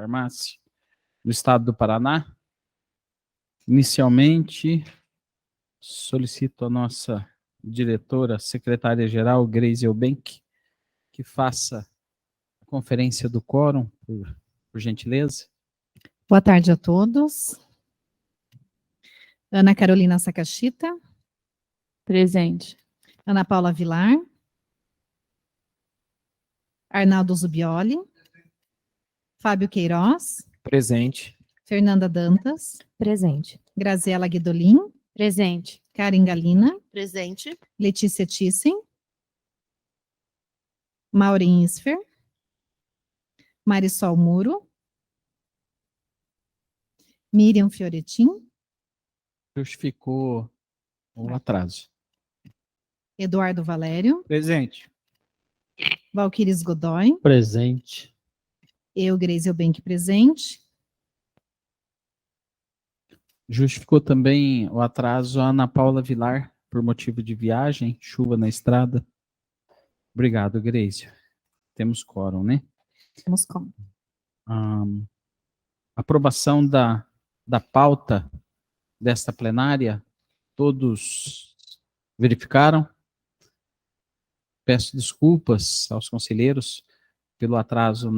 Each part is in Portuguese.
Farmácia do Estado do Paraná. Inicialmente, solicito a nossa diretora, secretária-geral, Grace Eubank, que faça a conferência do quórum, por gentileza. Boa tarde a todos. Ana Carolina Sakashita. Presente. Ana Paula Vilar. Arnaldo Zubioli. Fábio Queiroz. Presente. Fernanda Dantas. Presente. Graziela Guidolin. Presente. Karen Galina. Presente. Letícia Thyssen. Maureen Isfer. Marisol Muro. Miriam Fioretin. Justificou o atraso. Eduardo Valério. Presente. Valquíris Godoy. Presente. Eu, Grace Eubank, presente. Justificou também o atraso a Ana Paula Vilar, por motivo de viagem, chuva na estrada. Obrigado, Grace. Temos quórum, né? Temos como. Aprovação da pauta desta plenária. Todos verificaram? Peço desculpas aos conselheiros pelo atraso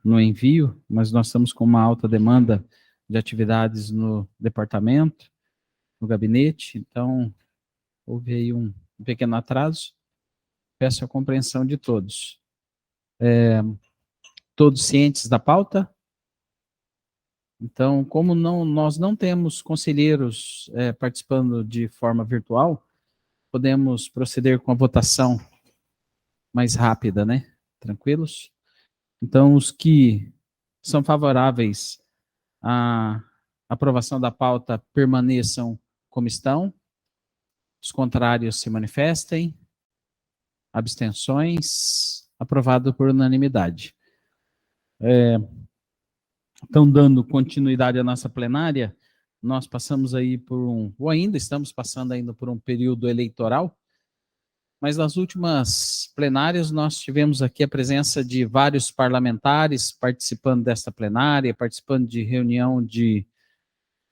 no envio, mas nós estamos com uma alta demanda de atividades no departamento, no gabinete, então houve aí um pequeno atraso. Peço a compreensão de todos. Todos cientes da pauta? Então, como nós não temos conselheiros participando de forma virtual, podemos proceder com a votação mais rápida, né? Tranquilos? Então, os que são favoráveis à aprovação da pauta permaneçam como estão. Os contrários se manifestem. Abstenções. Aprovado por unanimidade. Então, dando continuidade à nossa plenária, nós passamos aí ou ainda estamos passando ainda por um período eleitoral, mas nas últimas plenárias nós tivemos aqui a presença de vários parlamentares participando desta plenária, participando de reunião de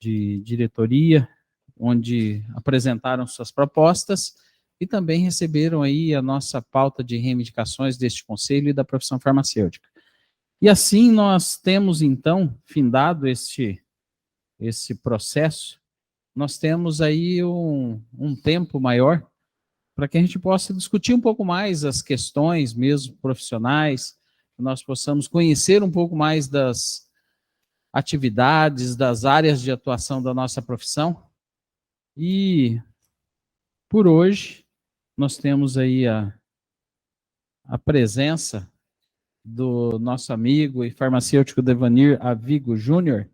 diretoria, onde apresentaram suas propostas e também receberam aí a nossa pauta de reivindicações deste conselho e da profissão farmacêutica. E assim nós temos, então, findado esse processo, nós temos aí um tempo maior para que a gente possa discutir um pouco mais as questões mesmo profissionais, que nós possamos conhecer um pouco mais das atividades, das áreas de atuação da nossa profissão. E, por hoje, nós temos aí a presença do nosso amigo e farmacêutico Devanir Avigo Júnior,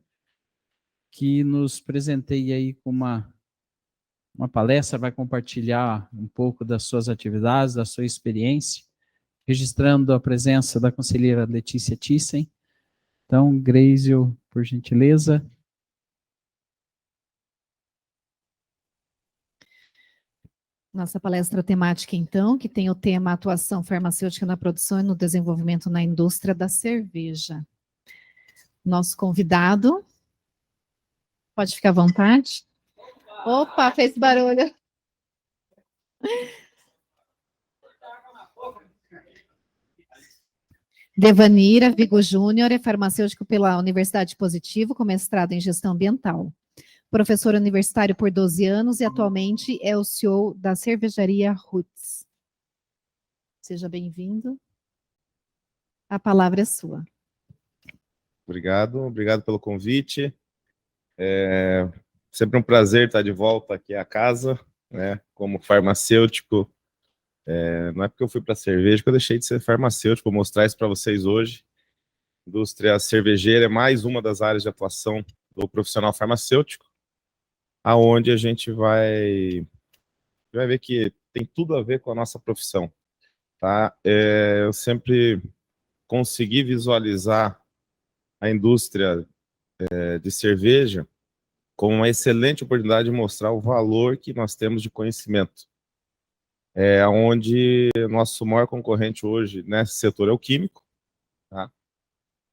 que nos presenteia aí com uma palestra, vai compartilhar um pouco das suas atividades, da sua experiência, registrando a presença da conselheira Letícia Thyssen. Então, Grace, por gentileza. Nossa palestra temática, então, que tem o tema Atuação Farmacêutica na Produção e no Desenvolvimento na Indústria da Cerveja. Nosso convidado, pode ficar à vontade. Opa, fez barulho. Devanir Avigo Júnior é farmacêutico pela Universidade Positivo, com mestrado em Gestão Ambiental. Professor universitário por 12 anos e atualmente é o CEO da cervejaria Roots. Seja bem-vindo. A palavra é sua. Obrigado pelo convite. Sempre um prazer estar de volta aqui à casa, né? Como farmacêutico. Não é porque eu fui para a cerveja que eu deixei de ser farmacêutico. Vou mostrar isso para vocês hoje. Indústria cervejeira é mais uma das áreas de atuação do profissional farmacêutico, aonde a gente vai ver que tem tudo a ver com a nossa profissão, tá? Eu sempre consegui visualizar a indústria de cerveja como uma excelente oportunidade de mostrar o valor que nós temos de conhecimento. Onde nosso maior concorrente hoje nesse setor é o químico, tá?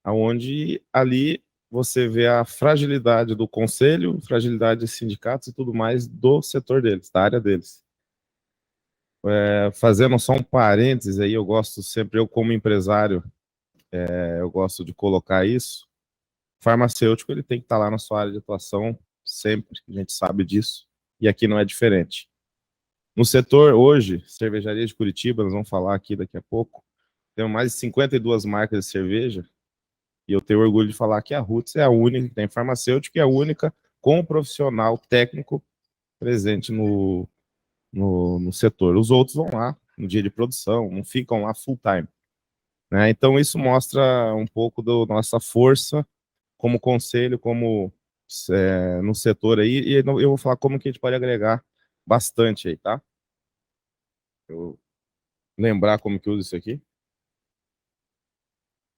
onde ali você vê a fragilidade do conselho, fragilidade de sindicatos e tudo mais do setor deles, da área deles. Fazendo só um parênteses aí, eu gosto sempre, eu como empresário, eu gosto de colocar isso. O farmacêutico, ele tem que estar lá na sua área de atuação sempre, a gente sabe disso, e aqui não é diferente. No setor hoje, cervejaria de Curitiba, nós vamos falar aqui daqui a pouco, temos mais de 52 marcas de cerveja, e eu tenho orgulho de falar que a Roots é a única que tem farmacêutico e é a única com profissional técnico presente no setor. Os outros vão lá no dia de produção, não ficam lá full time, né? Então isso mostra um pouco da nossa força como conselho, como no setor aí, e eu vou falar como que a gente pode agregar bastante aí, tá? Eu lembrar como que usa isso aqui.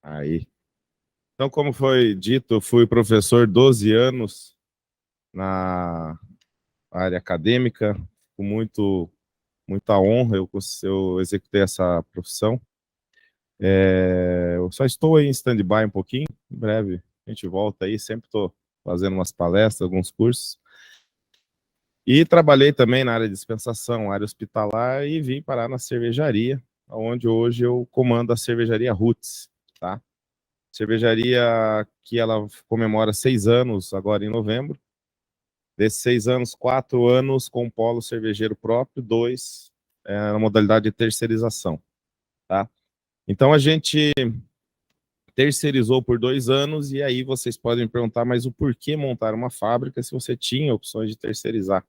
Aí. Então, como foi dito, eu fui professor 12 anos na área acadêmica, com muita honra eu executei essa profissão. Eu só estou aí em stand-by um pouquinho, em breve a gente volta aí, sempre estou fazendo umas palestras, alguns cursos. E trabalhei também na área de dispensação, área hospitalar, e vim parar na cervejaria, onde hoje eu comando a cervejaria Roots, tá? Cervejaria que ela comemora 6 anos agora em novembro. Desses 6 anos, 4 anos com polo cervejeiro próprio, 2 na modalidade de terceirização, tá? Então a gente terceirizou por 2 anos, e aí vocês podem me perguntar, mas o porquê montar uma fábrica se você tinha opções de terceirizar?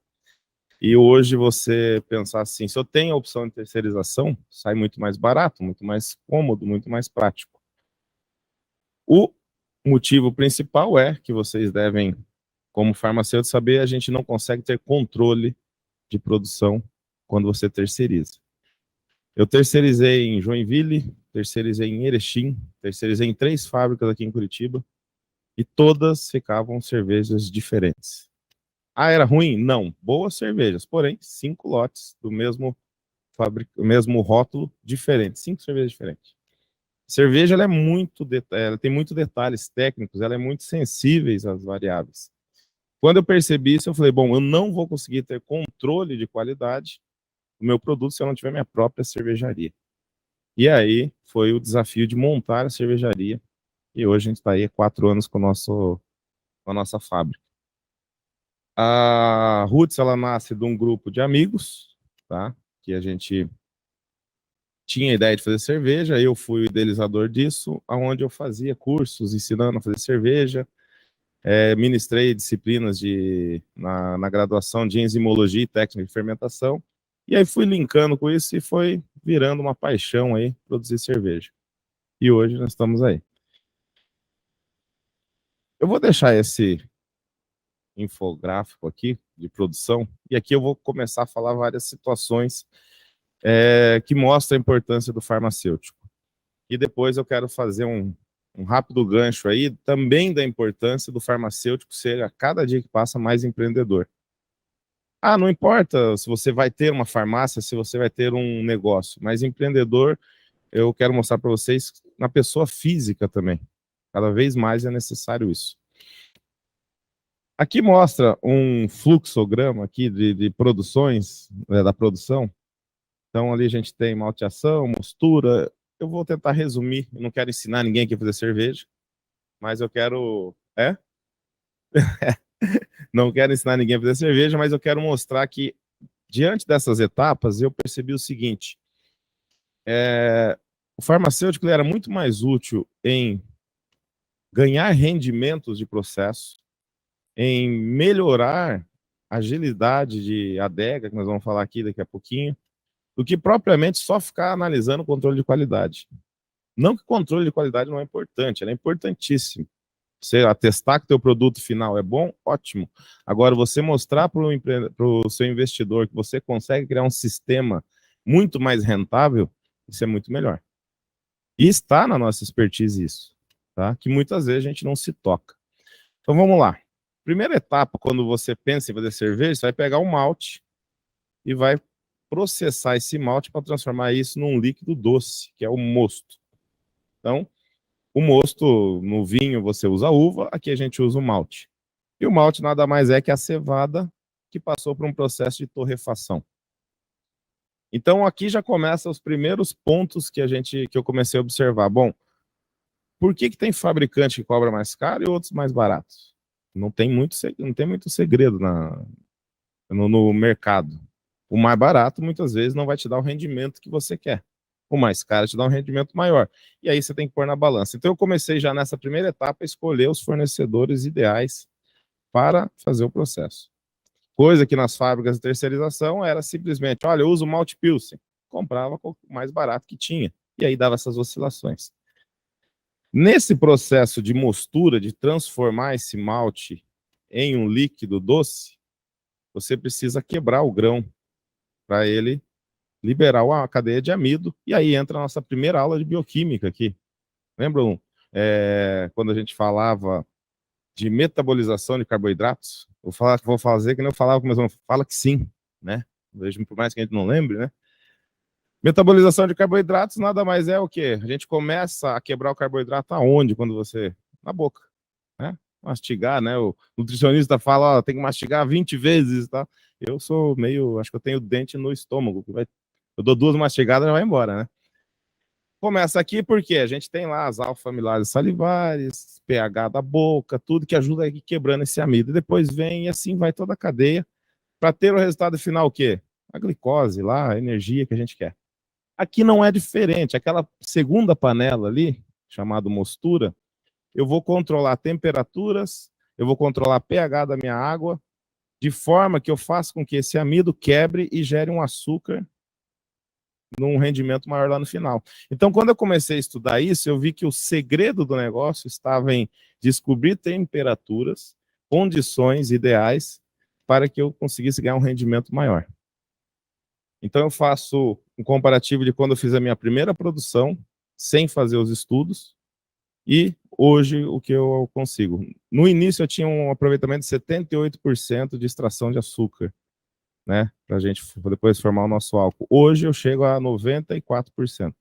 E hoje você pensar assim, se eu tenho a opção de terceirização, sai muito mais barato, muito mais cômodo, muito mais prático. O motivo principal é que vocês devem, como farmacêutico, saber, a gente não consegue ter controle de produção quando você terceiriza. Eu terceirizei em Joinville, terceirizei em Erechim, terceirizei em 3 fábricas aqui em Curitiba, e todas ficavam cervejas diferentes. Ah, era ruim? Não. Boas cervejas, porém, 5 lotes do mesmo rótulo, diferente. 5 cervejas diferentes. Cerveja, ela tem muitos detalhes técnicos, ela é muito sensível às variáveis. Quando eu percebi isso, eu falei, bom, eu não vou conseguir ter controle de qualidade do meu produto se eu não tiver minha própria cervejaria. E aí foi o desafio de montar a cervejaria, e hoje a gente está aí há 4 anos com a nossa fábrica. A Roots, ela nasce de um grupo de amigos, tá? Que a gente tinha a ideia de fazer cerveja, eu fui o idealizador disso, onde eu fazia cursos ensinando a fazer cerveja, ministrei disciplinas na graduação de enzimologia e técnica de fermentação, e aí fui linkando com isso e foi virando uma paixão aí, produzir cerveja. E hoje nós estamos aí. Eu vou deixar esse infográfico aqui de produção, e aqui eu vou começar a falar várias situações que mostram a importância do farmacêutico. E depois eu quero fazer um rápido gancho aí, também da importância do farmacêutico ser, a cada dia que passa, mais empreendedor. Ah, não importa se você vai ter uma farmácia, se você vai ter um negócio, mas empreendedor, eu quero mostrar para vocês, na pessoa física também. Cada vez mais é necessário isso. Aqui mostra um fluxograma aqui de produções, da produção. Então ali a gente tem malteação, mostura. Eu vou tentar resumir, eu não quero ensinar ninguém aqui a fazer cerveja, mas eu quero... Não quero ensinar ninguém a fazer cerveja, mas eu quero mostrar que, diante dessas etapas, eu percebi o seguinte: o farmacêutico era muito mais útil em ganhar rendimentos de processo, em melhorar a agilidade de adega, que nós vamos falar aqui daqui a pouquinho, do que propriamente só ficar analisando o controle de qualidade. Não que o controle de qualidade não é importante, ele é importantíssimo. Você atestar que o teu produto final é bom, ótimo. Agora, você mostrar para o seu investidor que você consegue criar um sistema muito mais rentável, isso é muito melhor. E está na nossa expertise isso, tá? Que muitas vezes a gente não se toca. Então, vamos lá. Primeira etapa, quando você pensa em fazer cerveja, você vai pegar um malte e vai processar esse malte para transformar isso num líquido doce, que é o mosto. Então, O mosto, no vinho, você usa uva, aqui a gente usa o malte. E o malte nada mais é que a cevada que passou por um processo de torrefação. Então, aqui já começam os primeiros pontos que eu comecei a observar. Bom, por que tem fabricante que cobra mais caro e outros mais baratos? Não tem muito segredo no mercado. O mais barato, muitas vezes, não vai te dar o rendimento que você quer. O mais caro te dá um rendimento maior. E aí você tem que pôr na balança. Então, eu comecei já nessa primeira etapa a escolher os fornecedores ideais para fazer o processo. Coisa que nas fábricas de terceirização era simplesmente, olha, eu uso malte Pilsen. Comprava o mais barato que tinha. E aí dava essas oscilações. Nesse processo de mostura, de transformar esse malte em um líquido doce, você precisa quebrar o grão para ele liberar a cadeia de amido, e aí entra a nossa primeira aula de bioquímica aqui. Lembram quando a gente falava de metabolização de carboidratos? Vou fazer que nem eu falava, mas fala que sim, né? Vejo, por mais que a gente não lembre, né? Metabolização de carboidratos nada mais é o quê? A gente começa a quebrar o carboidrato aonde? Quando você... Na boca, né? Mastigar, né? O nutricionista fala, ó, tem que mastigar 20 vezes, tá? Eu sou meio... Acho que eu tenho dente no estômago, que eu dou 2 mastigadas e já vai embora, né? Começa aqui porque a gente tem lá as alfa-amilases salivares, pH da boca, tudo que ajuda a ir quebrando esse amido. Depois vem e assim vai toda a cadeia para ter o resultado final o quê? A glicose lá, a energia que a gente quer. Aqui não é diferente. Aquela segunda panela ali, chamada mostura, eu vou controlar temperaturas, eu vou controlar pH da minha água, de forma que eu faça com que esse amido quebre e gere um açúcar num rendimento maior lá no final. Então, quando eu comecei a estudar isso, eu vi que o segredo do negócio estava em descobrir temperaturas, condições ideais para que eu conseguisse ganhar um rendimento maior. Então, eu faço um comparativo de quando eu fiz a minha primeira produção, sem fazer os estudos, e hoje o que eu consigo. No início, eu tinha um aproveitamento de 78% de extração de açúcar, né, para a gente depois formar o nosso álcool. Hoje eu chego a 94%.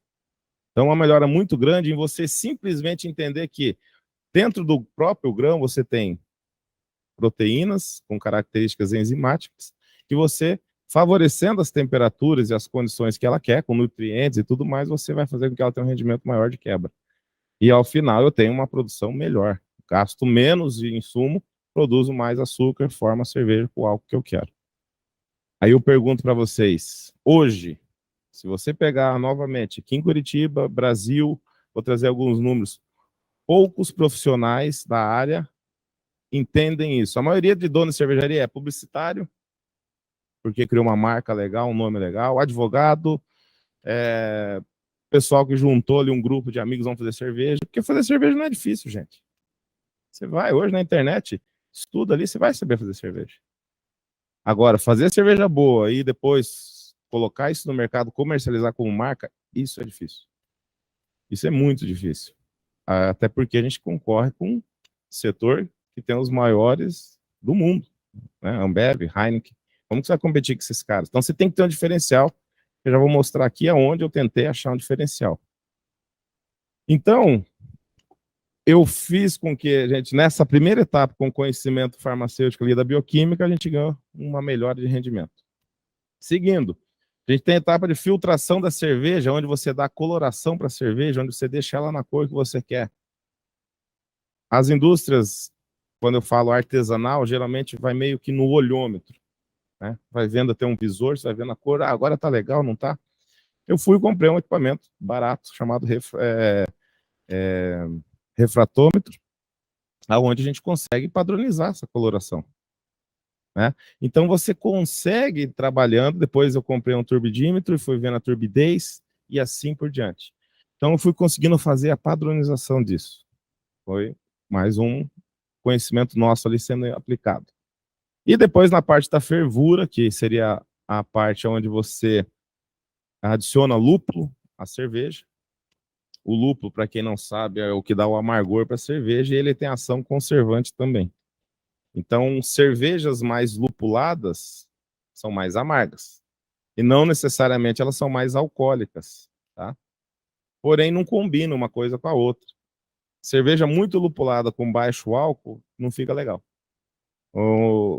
Então, uma melhora muito grande em você simplesmente entender que dentro do próprio grão você tem proteínas com características enzimáticas, que você, favorecendo as temperaturas e as condições que ela quer, com nutrientes e tudo mais, você vai fazer com que ela tenha um rendimento maior de quebra. E ao final eu tenho uma produção melhor. Gasto menos de insumo, produzo mais açúcar, formo a cerveja com o álcool que eu quero. Aí eu pergunto para vocês, hoje, se você pegar novamente aqui em Curitiba, Brasil, vou trazer alguns números, poucos profissionais da área entendem isso. A maioria de donos de cervejaria é publicitário, porque criou uma marca legal, um nome legal, advogado, pessoal que juntou ali um grupo de amigos, vão fazer cerveja, porque fazer cerveja não é difícil, gente. Você vai hoje na internet, estuda ali, você vai saber fazer cerveja. Agora, fazer cerveja boa e depois colocar isso no mercado, comercializar como marca, isso é difícil. Isso é muito difícil. Até porque a gente concorre com um setor que tem os maiores do mundo, né? Ambev, Heineken. Como que você vai competir com esses caras? Então você tem que ter um diferencial. Eu já vou mostrar aqui aonde eu tentei achar um diferencial. Então, eu fiz com que a gente, nessa primeira etapa, com conhecimento farmacêutico ali da bioquímica, a gente ganhou uma melhora de rendimento. Seguindo, a gente tem a etapa de filtração da cerveja, onde você dá coloração para a cerveja, onde você deixa ela na cor que você quer. As indústrias, quando eu falo artesanal, geralmente vai meio que no olhômetro, né? Vai vendo até um visor, você vai vendo a cor, agora tá legal, não tá? Eu fui e comprei um equipamento barato, chamado refratômetro, aonde a gente consegue padronizar essa coloração, né? Então você consegue trabalhando, depois eu comprei um turbidímetro e fui vendo a turbidez e assim por diante. Então eu fui conseguindo fazer a padronização disso. Foi mais um conhecimento nosso ali sendo aplicado. E depois na parte da fervura, que seria a parte onde você adiciona lúpulo à cerveja. O lúpulo, para quem não sabe, é o que dá o amargor para a cerveja e ele tem ação conservante também. Então, cervejas mais lupuladas são mais amargas. E não necessariamente elas são mais alcoólicas, tá? Porém, não combina uma coisa com a outra. cerveja muito lupulada com baixo álcool não fica legal.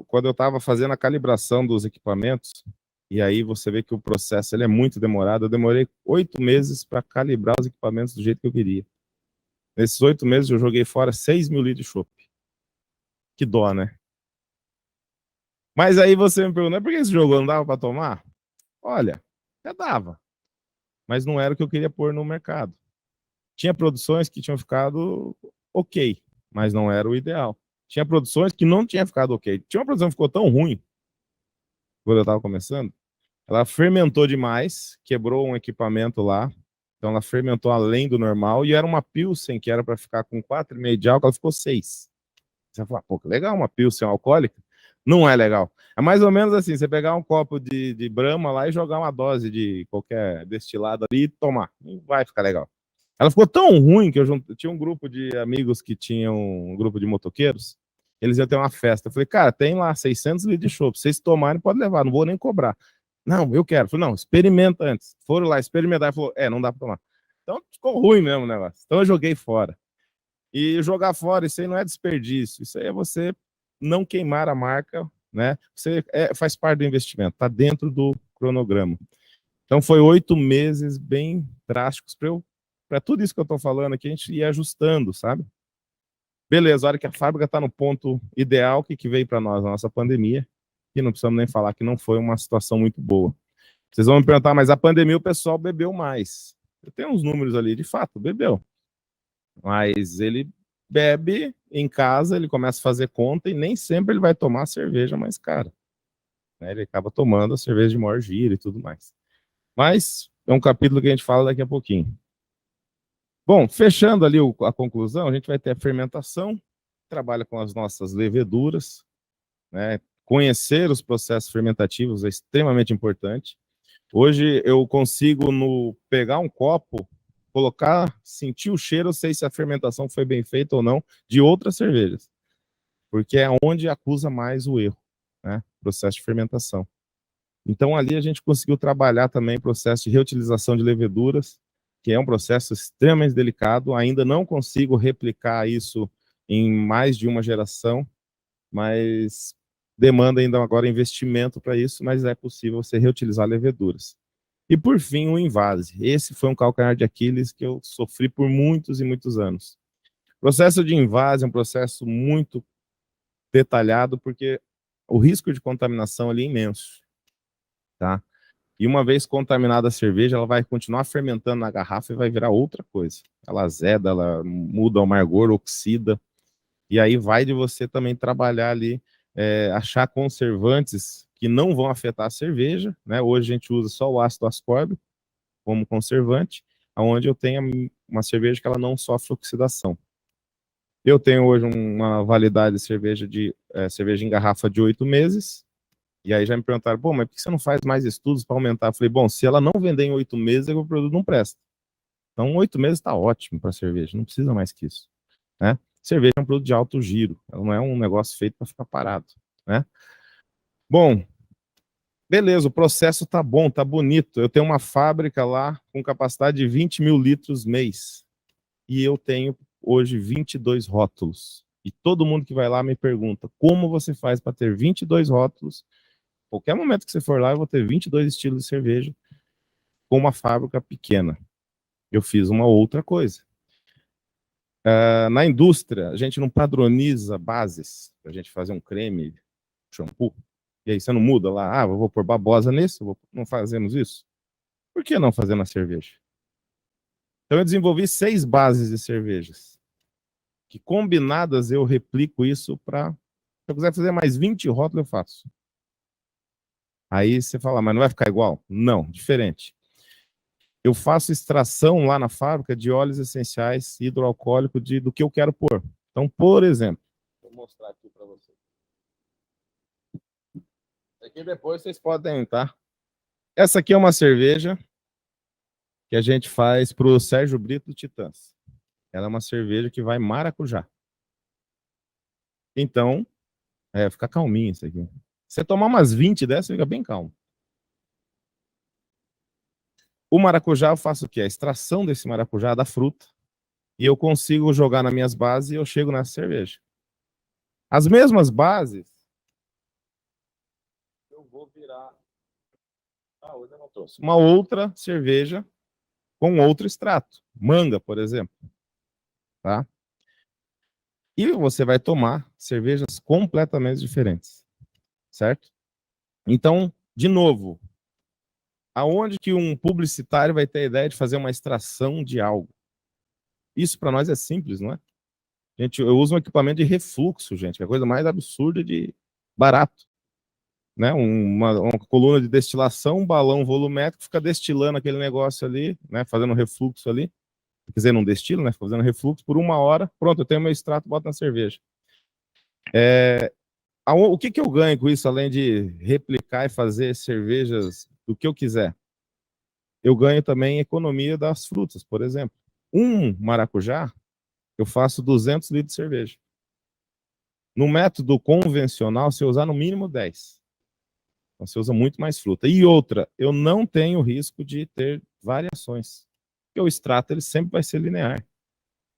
Quando eu estava fazendo a calibração dos equipamentos, e aí você vê que o processo ele é muito demorado, eu demorei 8 meses para calibrar os equipamentos do jeito que eu queria. Nesses 8 meses eu joguei fora 6 mil litros de chopp. Que dó, né? Mas aí você me pergunta, por que esse jogo não dava para tomar? Olha, até dava, mas não era o que eu queria pôr no mercado. Tinha produções que tinham ficado ok, mas não era o ideal. Tinha produções que não tinha ficado ok. Tinha uma produção que ficou tão ruim, quando eu estava começando, ela fermentou demais, quebrou um equipamento lá, então ela fermentou além do normal, e era uma Pilsen que era para ficar com 4,5 de álcool, ela ficou 6. Você vai falar, pô, que legal, uma Pilsen alcoólica. Não é legal. É mais ou menos assim, você pegar um copo de Brahma lá e jogar uma dose de qualquer destilado ali e tomar. Não vai ficar legal. Ela eu tão ruim que eu tinha um grupo de amigos que tinham um grupo de motoqueiros, eles iam ter uma festa. Eu falei, cara, tem lá 600 litros de chopp, se vocês tomarem, pode levar, não vou nem cobrar. Não, eu quero. Eu falei, não, experimenta antes. Foram lá, experimentaram, falou, não dá pra tomar. Então ficou ruim mesmo o negócio. Então eu joguei fora. E jogar fora, isso aí não é desperdício, isso aí é você não queimar a marca, né? Você faz parte do investimento, está dentro do cronograma. Então foi 8 meses bem drásticos para tudo isso que eu estou falando aqui, a gente ir ajustando, sabe? Beleza, a hora que a fábrica está no ponto ideal, o que veio para nós? A nossa pandemia, que não precisamos nem falar que não foi uma situação muito boa. Vocês vão me perguntar, mas a pandemia o pessoal bebeu mais. Eu tenho uns números ali, de fato, bebeu. Mas ele bebe em casa, ele começa a fazer conta e nem sempre ele vai tomar a cerveja mais cara, né? Ele acaba tomando a cerveja de maior giro e tudo mais. Mas é um capítulo que a gente fala daqui a pouquinho. Bom, fechando ali a conclusão, a gente vai ter a fermentação, trabalha com as nossas leveduras, né? Conhecer os processos fermentativos é extremamente importante. Hoje eu consigo pegar um copo, colocar, sentir o cheiro, eu sei se a fermentação foi bem feita ou não, de outras cervejas. Porque é onde acusa mais o erro, né? Processo de fermentação. Então ali a gente conseguiu trabalhar também o processo de reutilização de leveduras, que é um processo extremamente delicado, ainda não consigo replicar isso em mais de uma geração, mas demanda ainda agora investimento para isso, mas é possível você reutilizar leveduras. E por fim, o invase. Esse foi um calcanhar de Aquiles que eu sofri por muitos e muitos anos. O processo de invase é um processo muito detalhado, porque o risco de contaminação ali é imenso, tá? E uma vez contaminada a cerveja, ela vai continuar fermentando na garrafa e vai virar outra coisa. Ela azeda, ela muda o amargor, oxida, e aí vai de você também trabalhar ali, achar conservantes que não vão afetar a cerveja, né? Hoje a gente usa só o ácido ascórbico como conservante, onde eu tenho uma cerveja que ela não sofre oxidação. Eu tenho hoje uma validade de cerveja em garrafa de 8 meses, e aí já me perguntaram, bom, mas por que você não faz mais estudos para aumentar? Eu falei, bom, se ela não vender em 8 meses, o produto não presta. Então 8 meses está ótimo para cerveja, não precisa mais que isso, né? Cerveja é um produto de alto giro, ela não é um negócio feito para ficar parado, né? Bom, beleza, o processo tá bom, tá bonito. Eu tenho uma fábrica lá com capacidade de 20 mil litros mês. E eu tenho hoje 22 rótulos. E todo mundo que vai lá me pergunta, como você faz para ter 22 rótulos? Qualquer momento que você for lá, eu vou ter 22 estilos de cerveja com uma fábrica pequena. Eu fiz uma outra coisa. Na indústria, a gente não padroniza bases para a gente fazer um creme, shampoo. E aí você não muda lá, eu vou pôr babosa nesse, não fazemos isso? Por que não fazer na cerveja? Então eu desenvolvi 6 bases de cervejas, que combinadas eu replico isso para... Se eu quiser fazer mais 20 rótulos, eu faço. Aí você fala, mas não vai ficar igual? Não, diferente. Eu faço extração lá na fábrica de óleos essenciais hidroalcoólicos do que eu quero pôr. Então, por exemplo, vou mostrar aqui para vocês. Aqui depois vocês podem, tá? Essa aqui é uma cerveja que a gente faz para o Sérgio Brito Titãs. Ela é uma cerveja que vai maracujá. Então, fica calminho isso aqui. Se você tomar umas 20 dessas, fica bem calmo. O maracujá eu faço o quê? A extração desse maracujá da fruta. e eu consigo jogar nas minhas bases e eu chego nessa cerveja. As mesmas bases, eu vou virar hoje eu não trouxe. Uma outra cerveja com outro extrato. Manga, por exemplo. Tá? E você vai tomar cervejas completamente diferentes. Certo? Então, de novo, aonde que um publicitário vai ter a ideia de fazer uma extração de algo? Isso para nós é simples, não é? Gente, eu uso um equipamento de refluxo, gente, que é a coisa mais absurda de barato. Né? Uma coluna de destilação, um balão volumétrico, fica destilando aquele negócio ali, né? Fazendo refluxo ali. Quer dizer, não destilo, né? Fazendo refluxo por 1 hora. Pronto, eu tenho meu extrato, boto na cerveja. O que eu ganho com isso, além de replicar e fazer cervejas do que eu quiser? Eu ganho também economia das frutas, por exemplo. Um maracujá, eu faço 200 litros de cerveja. No método convencional, se eu usar no mínimo 10. Então, você usa muito mais fruta. E outra, eu não tenho risco de ter variações. Porque o extrato ele sempre vai ser linear.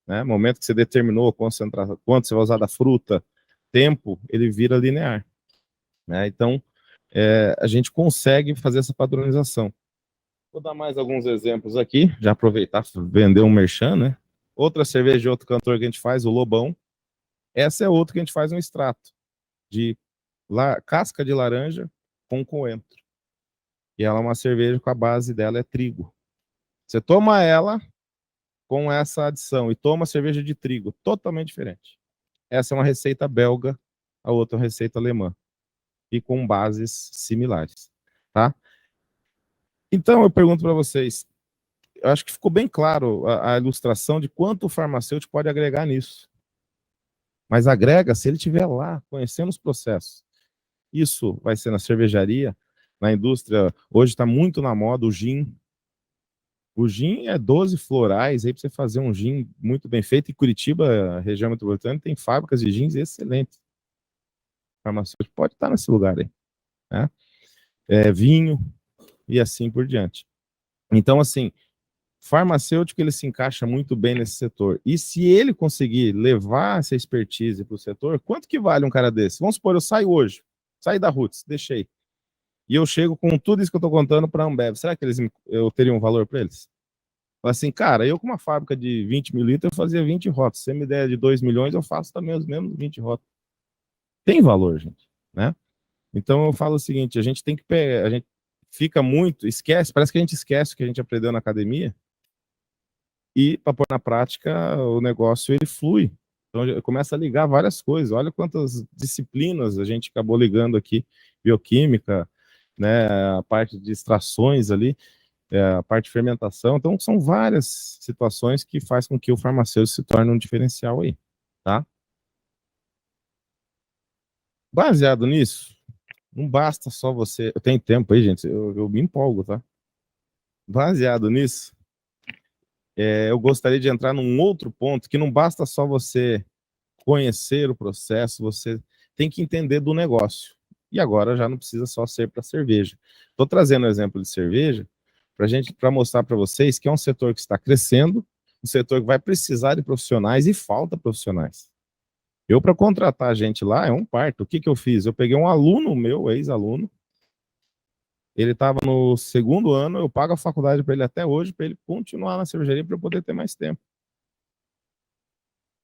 Né? No momento que você determinou a concentração, quanto você vai usar da fruta, tempo, ele vira linear. Né? Então, a gente consegue fazer essa padronização. Vou dar mais alguns exemplos aqui, já aproveitar para vender um merchan, né? Outra cerveja de outro cantor que a gente faz, o Lobão. Essa é outra que a gente faz um extrato de casca de laranja com coentro. E ela é uma cerveja com a base dela é trigo. Você toma ela com essa adição e toma cerveja de trigo, totalmente diferente. Essa é uma receita belga, a outra é uma receita alemã. E com bases similares, tá? Então, eu pergunto para vocês, eu acho que ficou bem claro a ilustração de quanto o farmacêutico pode agregar nisso. Mas agrega se ele estiver lá, conhecendo os processos. Isso vai ser na cervejaria, na indústria. Hoje está muito na moda o gin. O gin é 12 florais aí para você fazer um gin muito bem feito. Em Curitiba, a região metropolitana, tem fábricas de gins excelentes. O farmacêutico pode estar nesse lugar aí. Né? Vinho e assim por diante. Então, assim, farmacêutico ele se encaixa muito bem nesse setor. E se ele conseguir levar essa expertise para o setor, quanto que vale um cara desse? Vamos supor, eu saio hoje, saí da Roots, deixei. E eu chego com tudo isso que eu estou contando para a Ambev. Será que eu teria um valor para eles? Assim, cara, eu com uma fábrica de 20 mil litros, eu fazia 20 rotas. Se você me der de 2 milhões, eu faço também os mesmos 20 rotas. Tem valor, gente, né? Então eu falo o seguinte, a gente tem que pegar, a gente fica muito, esquece, parece que a gente esquece o que a gente aprendeu na academia, e para pôr na prática o negócio ele flui. Então começa a ligar várias coisas. Olha quantas disciplinas a gente acabou ligando aqui, bioquímica, né, a parte de extrações ali, a parte de fermentação. Então são várias situações que faz com que o farmacêutico se torne um diferencial aí, tá? Baseado nisso, não basta só você. Eu tenho tempo aí, gente, eu me empolgo, tá? Baseado nisso, eu gostaria de entrar num outro ponto que não basta só você conhecer o processo, você tem que entender do negócio. E agora já não precisa só ser para cerveja. Estou trazendo um exemplo de cerveja para mostrar para vocês que é um setor que está crescendo, um setor que vai precisar de profissionais e falta profissionais. Eu, para contratar gente lá, é um parto. O que eu fiz? Eu peguei um aluno meu, ex-aluno, ele estava no 2º ano, eu pago a faculdade para ele até hoje, para ele continuar na cervejaria para eu poder ter mais tempo.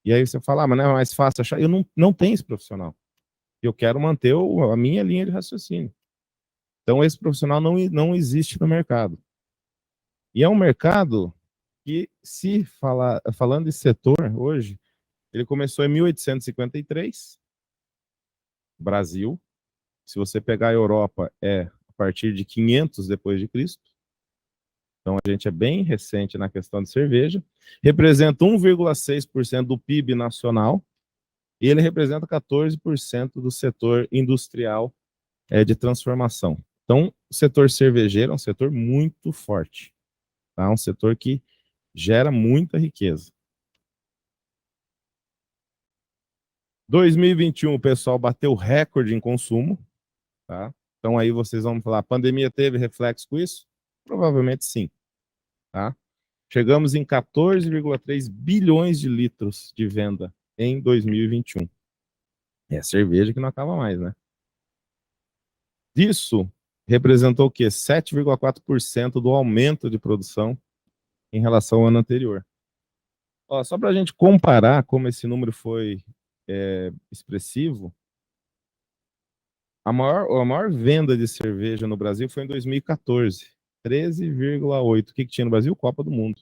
E aí você fala, mas não é mais fácil achar? Eu não tenho esse profissional. Eu quero manter a minha linha de raciocínio. Então esse profissional não existe no mercado. E é um mercado que, falando de setor hoje, ele começou em 1853, Brasil. Se você pegar a Europa, a partir de 500 depois de Cristo. Então a gente é bem recente na questão de cerveja. Representa 1,6% do PIB nacional e ele representa 14% do setor industrial de transformação. Então, o setor cervejeiro é um setor muito forte. Tá? Um setor que gera muita riqueza. 2021 o pessoal bateu recorde em consumo. Tá? Então aí vocês vão falar, a pandemia teve reflexo com isso? Provavelmente sim. Tá? Chegamos em 14,3 bilhões de litros de venda em 2021. É cerveja que não acaba mais, né? Disso, representou o quê? 7,4% do aumento de produção em relação ao ano anterior. Ó, só para a gente comparar como esse número foi expressivo, a maior venda de cerveja no Brasil foi em 2014, 13,8. O que tinha no Brasil? Copa do Mundo.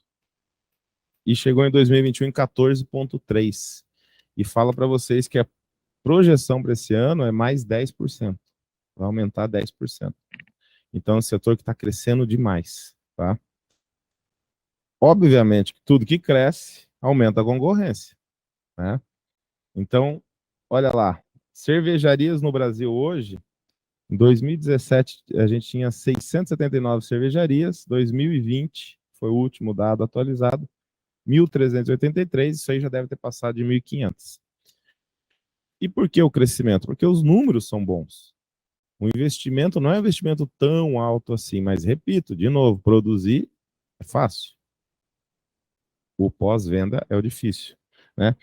E chegou em 2021 em 14,3. E fala para vocês que a projeção para esse ano é mais 10%. Vai aumentar 10%. Então, é um setor que está crescendo demais, tá? Obviamente, tudo que cresce aumenta a concorrência, né? Então, olha lá, cervejarias no Brasil hoje, em 2017 a gente tinha 679 cervejarias, 2020 foi o último dado atualizado, 1.383, isso aí já deve ter passado de 1.500. E por que o crescimento? Porque os números são bons. O investimento não é um investimento tão alto assim, mas repito, de novo, produzir é fácil. O pós-venda é o difícil, né?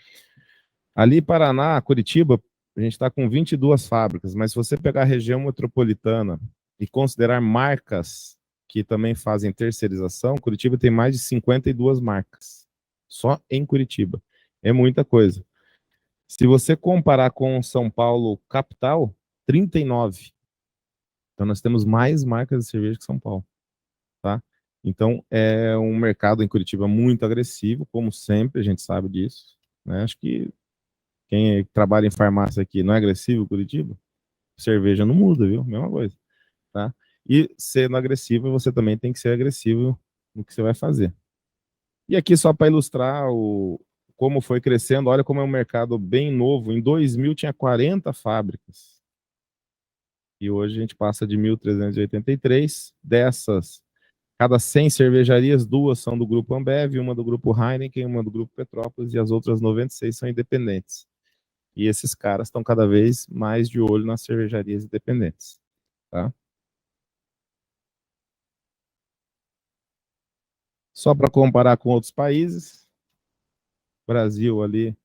Ali Paraná, Curitiba, a gente está com 22 fábricas, mas se você pegar a região metropolitana e considerar marcas que também fazem terceirização, Curitiba tem mais de 52 marcas, só em Curitiba. É muita coisa. Se você comparar com São Paulo capital, 39. Então nós temos mais marcas de cerveja que São Paulo, tá? Então é um mercado em Curitiba muito agressivo, como sempre, a gente sabe disso, né? Acho que quem trabalha em farmácia aqui não é agressivo, Curitiba? Cerveja não muda, viu? Mesma coisa, tá? E sendo agressivo, você também tem que ser agressivo no que você vai fazer. E aqui só para ilustrar como foi crescendo, olha como é um mercado bem novo. Em 2000 tinha 40 fábricas. E hoje a gente passa de 1.383. Dessas, cada 100 cervejarias, 2 são do Grupo Ambev, uma do Grupo Heineken, uma do Grupo Petrópolis, e as outras 96 são independentes. E esses caras estão cada vez mais de olho nas cervejarias independentes, tá? Só para comparar com outros países, o Brasil ali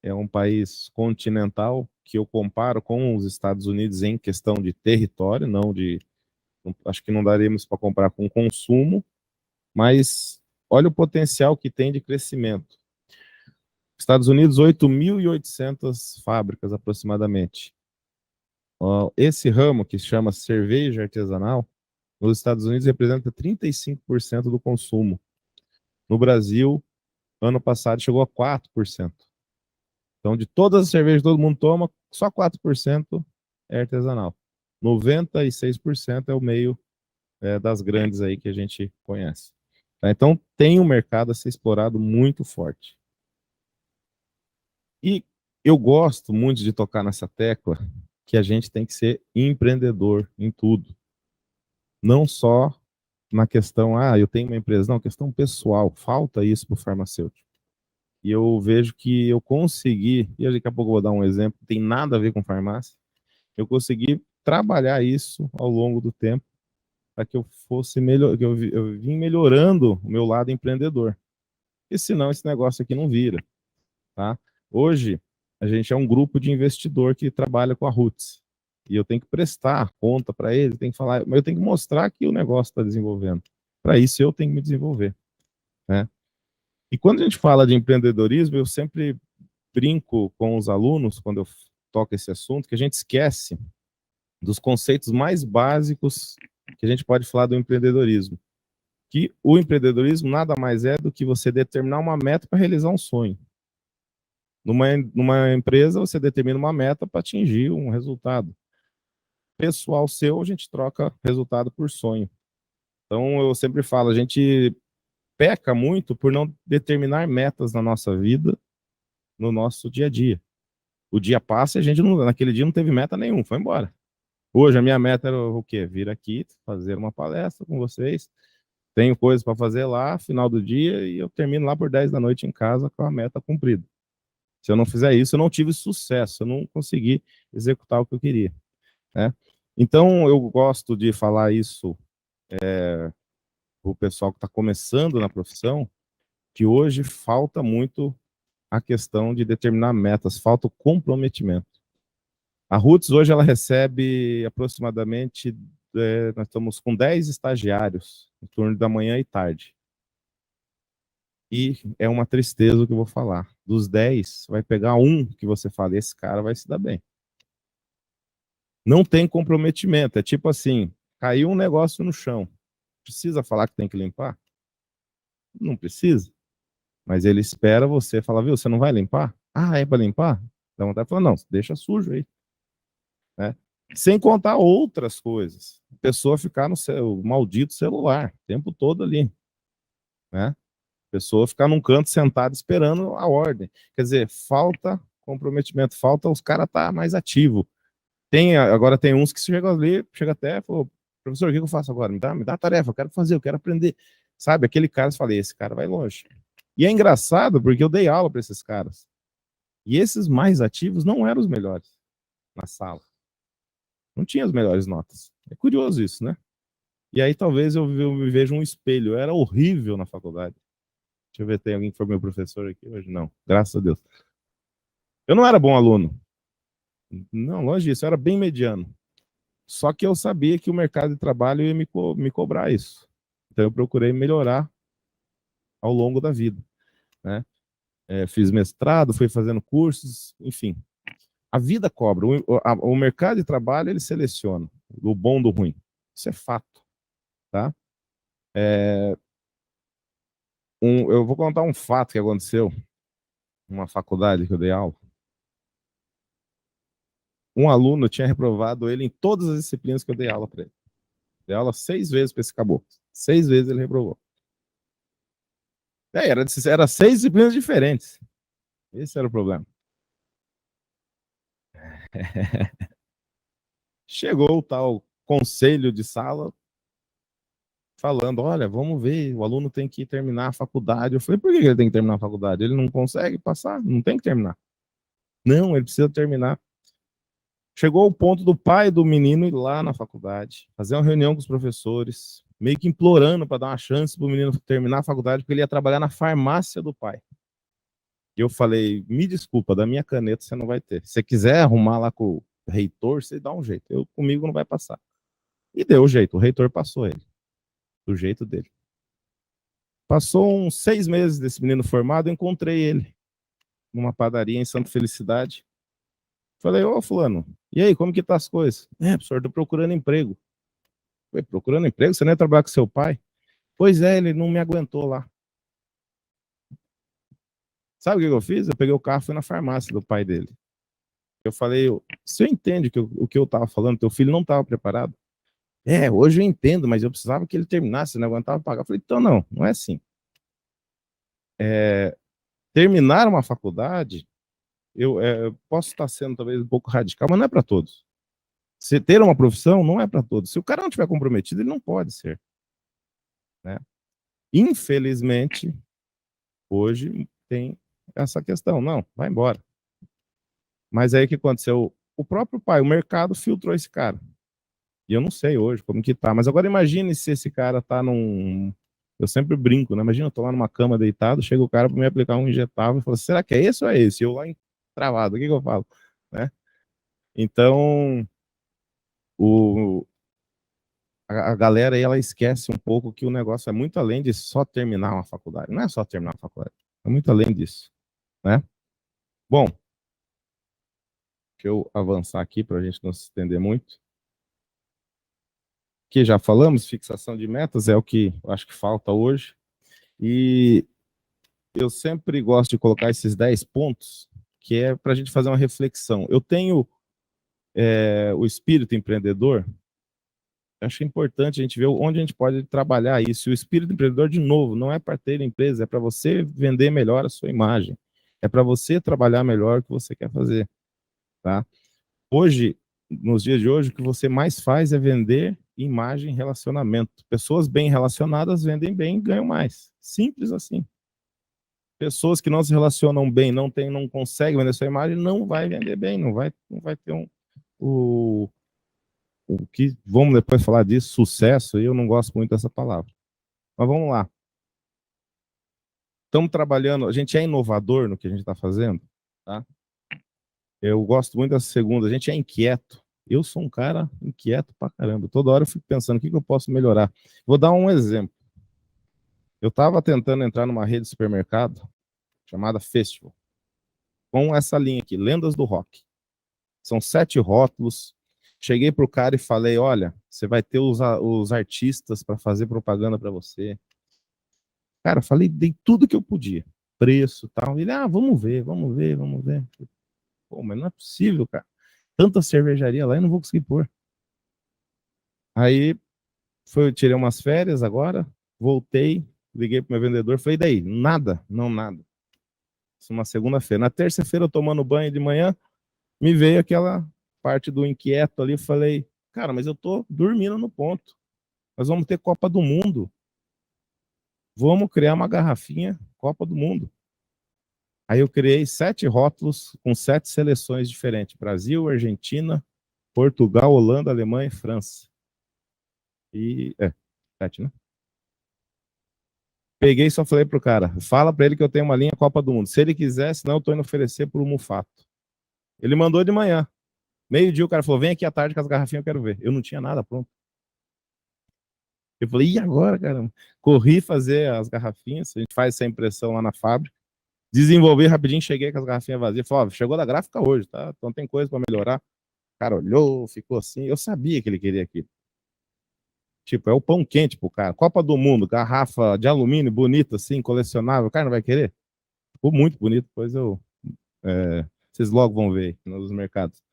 é um país continental que eu comparo com os Estados Unidos em questão de território, acho que não daríamos para comparar com consumo, mas olha o potencial que tem de crescimento. Estados Unidos, 8.800 fábricas aproximadamente. Esse ramo, que se chama cerveja artesanal, nos Estados Unidos representa 35% do consumo. No Brasil, ano passado chegou a 4%. Então, de todas as cervejas que todo mundo toma, só 4% é artesanal. 96% é o meio das grandes aí que a gente conhece. Tá? Então, tem um mercado a ser explorado muito forte. E eu gosto muito de tocar nessa tecla que a gente tem que ser empreendedor em tudo. Não só na questão, eu tenho uma empresa, não, questão pessoal. Falta isso para o farmacêutico. E eu vejo que eu consegui, e daqui a pouco eu vou dar um exemplo, não tem nada a ver com farmácia, eu consegui trabalhar isso ao longo do tempo para que eu fosse melhor, que eu vim melhorando o meu lado empreendedor. E senão esse negócio aqui não vira, tá? Hoje, a gente é um grupo de investidor que trabalha com a Roots. E eu tenho que prestar conta para ele, tenho que falar, mas eu tenho que mostrar que o negócio está desenvolvendo. Para isso, eu tenho que me desenvolver, né? E quando a gente fala de empreendedorismo, eu sempre brinco com os alunos, quando eu toco esse assunto, que a gente esquece dos conceitos mais básicos que a gente pode falar do empreendedorismo. Que o empreendedorismo nada mais é do que você determinar uma meta para realizar um sonho. Numa empresa, você determina uma meta para atingir um resultado. Pessoal seu, a gente troca resultado por sonho. Então, eu sempre falo, a gente peca muito por não determinar metas na nossa vida, no nosso dia a dia. O dia passa e a gente naquele dia não teve meta nenhuma, foi embora. Hoje a minha meta era o quê? Vir aqui, fazer uma palestra com vocês. Tenho coisas para fazer lá, final do dia, e eu termino lá por 10 da noite em casa com a meta cumprida. Se eu não fizer isso, eu não tive sucesso, eu não consegui executar o que eu queria, né? Então, eu gosto de falar isso o pessoal que está começando na profissão, que hoje falta muito a questão de determinar metas, falta o comprometimento. A Roots hoje ela recebe aproximadamente, nós estamos com 10 estagiários, no turno da manhã e tarde. E é uma tristeza o que eu vou falar. Dos 10, vai pegar um que você fala, esse cara vai se dar bem. Não tem comprometimento, é tipo assim, caiu um negócio no chão. Precisa falar que tem que limpar? Não precisa. Mas ele espera você falar, viu, você não vai limpar? Ah, é para limpar? Dá vontade de falar, não, deixa sujo aí. Né? Sem contar outras coisas. A pessoa ficar no seu maldito celular o tempo todo ali. Né? A pessoa ficar num canto sentado esperando a ordem. Quer dizer, falta comprometimento, falta os caras estar mais ativos. Agora tem uns que chegam ali, chega até e falou, professor, o que eu faço agora? Me dá a tarefa, eu quero fazer, eu quero aprender. Sabe, aquele cara, eu falei, esse cara vai longe. E é engraçado porque eu dei aula para esses caras. E esses mais ativos não eram os melhores na sala. Não tinha as melhores notas. É curioso isso, né? E aí talvez eu me veja um espelho. Eu era horrível na faculdade. Deixa eu ver, tem alguém que foi meu professor aqui hoje? Não, graças a Deus. Eu não era bom aluno. Não, longe disso, eu era bem mediano. Só que eu sabia que o mercado de trabalho ia me cobrar isso. Então eu procurei melhorar ao longo da vida. Né? Fiz mestrado, fui fazendo cursos, enfim. A vida cobra. O mercado de trabalho, ele seleciona do bom do ruim. Isso é fato. Tá? Eu vou contar um fato que aconteceu numa faculdade que eu dei aula. Um aluno tinha reprovado ele em todas as disciplinas que eu dei aula para ele. Dei aula 6 vezes para esse caboclo. 6 vezes ele reprovou. Era 6 disciplinas diferentes. Esse era o problema. Chegou o tal conselho de sala falando, olha, vamos ver, o aluno tem que terminar a faculdade. Eu falei, por que ele tem que terminar a faculdade? Ele não consegue passar? Não tem que terminar. Não, ele precisa terminar. Chegou o ponto do pai do menino ir lá na faculdade, fazer uma reunião com os professores, meio que implorando para dar uma chance para o menino terminar a faculdade, porque ele ia trabalhar na farmácia do pai. E eu falei, me desculpa, da minha caneta você não vai ter. Se você quiser arrumar lá com o reitor, você dá um jeito. Comigo não vai passar. E deu o jeito, o reitor passou ele, do jeito dele. Passou uns 6 meses desse menino formado, eu encontrei ele numa padaria em Santa Felicidade. Falei, ô fulano, e aí, como que tá as coisas? Professor, tô procurando emprego. Falei, procurando emprego? Você não ia trabalhar com seu pai? Pois é, ele não me aguentou lá. Sabe o que eu fiz? Eu peguei o carro e fui na farmácia do pai dele. Eu falei, você entende o que eu tava falando? Teu filho não tava preparado? Hoje eu entendo, mas eu precisava que ele terminasse, não aguentava pagar. Eu falei, então não é assim. Terminar uma faculdade, eu posso estar sendo talvez um pouco radical, mas não é para todos. Se ter uma profissão não é para todos. Se o cara não estiver comprometido, ele não pode ser. Né? Infelizmente, hoje tem essa questão. Não, vai embora. Mas aí o que aconteceu? O próprio pai, o mercado filtrou esse cara. E eu não sei hoje como que tá. Mas agora imagine se esse cara tá num... Eu sempre brinco, né? Imagina eu tô lá numa cama deitado, chega o cara para me aplicar um injetável e fala, será que é esse ou é esse? Eu lá travado, o que eu falo? Né? Então, a galera aí, ela esquece um pouco que o negócio é muito além de só terminar uma faculdade. Não é só terminar uma faculdade, é muito além disso. Né? Bom, deixa eu avançar aqui para a gente não se estender muito. Que já falamos, fixação de metas é o que eu acho que falta hoje. E eu sempre gosto de colocar esses 10 pontos, que é para a gente fazer uma reflexão. Eu tenho o espírito empreendedor, acho importante a gente ver onde a gente pode trabalhar isso. E o espírito empreendedor, de novo, não é para ter empresa, é para você vender melhor a sua imagem. É para você trabalhar melhor o que você quer fazer. Tá? Hoje, nos dias de hoje, o que você mais faz é vender imagem e relacionamento. Pessoas bem relacionadas vendem bem e ganham mais. Simples assim. Pessoas que não se relacionam bem, não conseguem vender sua imagem, não vai vender bem, não vai ter o que, vamos depois falar disso, sucesso, eu não gosto muito dessa palavra. Mas vamos lá. Estamos trabalhando, a gente é inovador no que a gente está fazendo, tá? Eu gosto muito dessa segunda, a gente é inquieto. Eu sou um cara inquieto pra caramba. Toda hora eu fico pensando o que eu posso melhorar. Vou dar um exemplo. Eu estava tentando entrar numa rede de supermercado chamada Festival, com essa linha aqui, Lendas do Rock. São 7 rótulos. Cheguei pro cara e falei, olha, você vai ter os artistas para fazer propaganda para você. Cara, falei, dei tudo que eu podia. Preço e tal. Ele, vamos ver, vamos ver, vamos ver. Pô, mas não é possível, cara. Tanta cervejaria lá, eu não vou conseguir pôr. Aí, eu tirei umas férias agora, voltei, liguei pro meu vendedor, falei, daí? Nada? Não, nada. Isso uma segunda-feira. Na terça-feira, eu tomando banho de manhã, me veio aquela parte do inquieto ali, falei, cara, mas eu tô dormindo no ponto. Nós vamos ter Copa do Mundo. Vamos criar uma garrafinha Copa do Mundo. Aí eu criei 7 rótulos com 7 seleções diferentes. Brasil, Argentina, Portugal, Holanda, Alemanha e França. 7, né? Peguei e só falei pro cara, fala pra ele que eu tenho uma linha Copa do Mundo. Se ele quiser, senão eu tô indo oferecer pro Mufato. Ele mandou de manhã. Meio-dia o cara falou, vem aqui à tarde com as garrafinhas, eu quero ver. Eu não tinha nada pronto. Eu falei, e agora, caramba? Corri fazer as garrafinhas, a gente faz essa impressão lá na fábrica. Desenvolvi rapidinho, cheguei com as garrafinhas vazias. Falei, chegou da gráfica hoje, tá? Então tem coisa para melhorar. O cara olhou, ficou assim. Eu sabia que ele queria aquilo. Tipo, é o pão quente pro cara. Copa do Mundo, garrafa de alumínio, bonita assim, colecionável. O cara não vai querer? Ficou muito bonito, depois vocês logo vão ver nos mercados.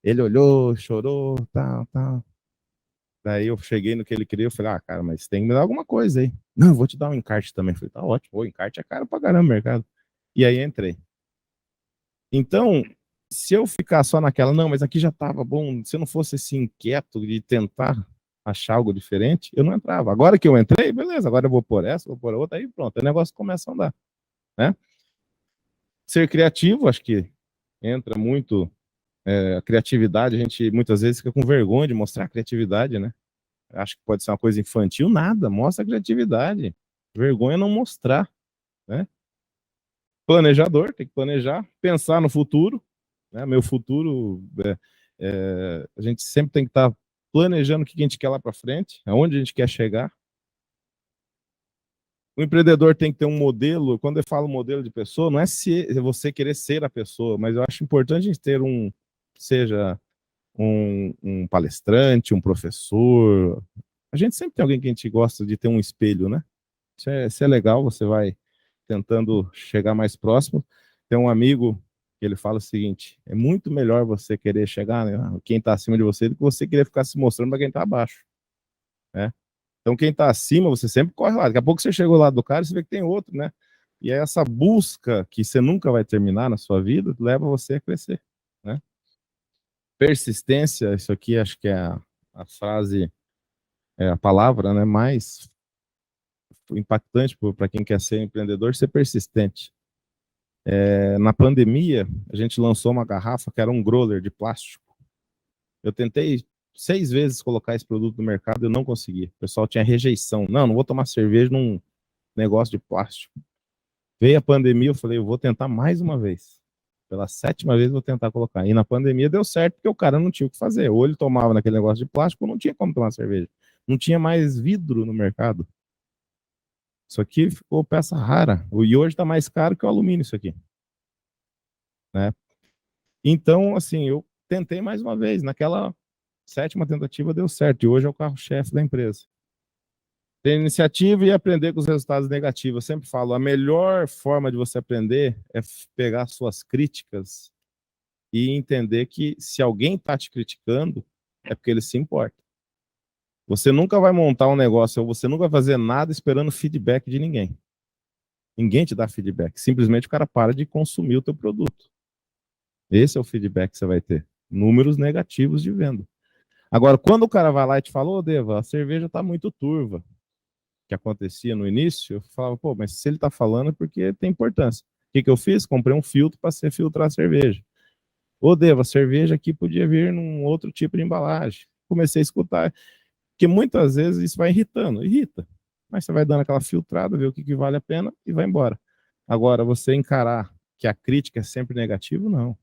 Ele olhou, chorou, tal, tal. Daí eu cheguei no que ele queria, eu falei, cara, mas tem que me dar alguma coisa aí. Não, vou te dar um encarte também. Eu falei, tá ótimo, o encarte é caro pra caramba no mercado. E aí entrei. Então, se eu ficar só naquela, não, mas aqui já estava bom, se eu não fosse esse inquieto de tentar achar algo diferente, eu não entrava. Agora que eu entrei, beleza, agora eu vou por essa, vou por outra, aí pronto, o negócio começa a andar, né? Ser criativo, acho que entra muito a criatividade, a gente muitas vezes fica com vergonha de mostrar a criatividade, né? Acho que pode ser uma coisa infantil, nada, mostra a criatividade. Vergonha é não mostrar, né? Planejador, tem que planejar, pensar no futuro, né? Meu futuro, a gente sempre tem que estar planejando o que a gente quer lá para frente, aonde a gente quer chegar. O empreendedor tem que ter um modelo. Quando eu falo modelo de pessoa, não é se você querer ser a pessoa, mas eu acho importante a gente ter seja um palestrante, um professor. A gente sempre tem alguém que a gente gosta de ter um espelho, né? Isso é legal, você vai tentando chegar mais próximo. Tem um amigo que ele fala o seguinte, é muito melhor você querer chegar, né, quem está acima de você, do que você querer ficar se mostrando para quem está abaixo, né? Então quem está acima, você sempre corre lá. Daqui a pouco você chegou lá do cara e você vê que tem outro, né? E é essa busca que você nunca vai terminar na sua vida, leva você a crescer, né? Persistência, isso aqui acho que é a frase, a palavra, né, mais impactante para quem quer ser empreendedor, ser persistente. Na pandemia, a gente lançou uma garrafa que era um growler de plástico. Eu tentei 6 vezes colocar esse produto no mercado e eu não consegui. O pessoal tinha rejeição. Não vou tomar cerveja num negócio de plástico. Veio a pandemia, eu falei, eu vou tentar mais uma vez. Pela 7ª vez eu vou tentar colocar. E na pandemia deu certo, porque o cara não tinha o que fazer. Ou ele tomava naquele negócio de plástico, ou não tinha como tomar cerveja. Não tinha mais vidro no mercado. Isso aqui ficou peça rara. E hoje está mais caro que o alumínio isso aqui, né? Então, assim, eu tentei mais uma vez. Naquela 7ª tentativa deu certo. E hoje é o carro-chefe da empresa. Ter iniciativa e aprender com os resultados negativos. Eu sempre falo, a melhor forma de você aprender é pegar suas críticas e entender que se alguém está te criticando, é porque ele se importa. Você nunca vai montar um negócio, ou você nunca vai fazer nada esperando feedback de ninguém. Ninguém te dá feedback. Simplesmente o cara para de consumir o teu produto. Esse é o feedback que você vai ter. Números negativos de venda. Agora, quando o cara vai lá e te fala, Deva, a cerveja está muito turva, que acontecia no início, eu falava, pô, mas se ele está falando é porque tem importância. O que eu fiz? Comprei um filtro para você filtrar a cerveja. Deva, a cerveja aqui podia vir num outro tipo de embalagem. Comecei a escutar, porque muitas vezes isso vai irritando, irrita. mas você vai dando aquela filtrada, ver o que vale a pena e vai embora. Agora, você encarar que a crítica é sempre negativa, não.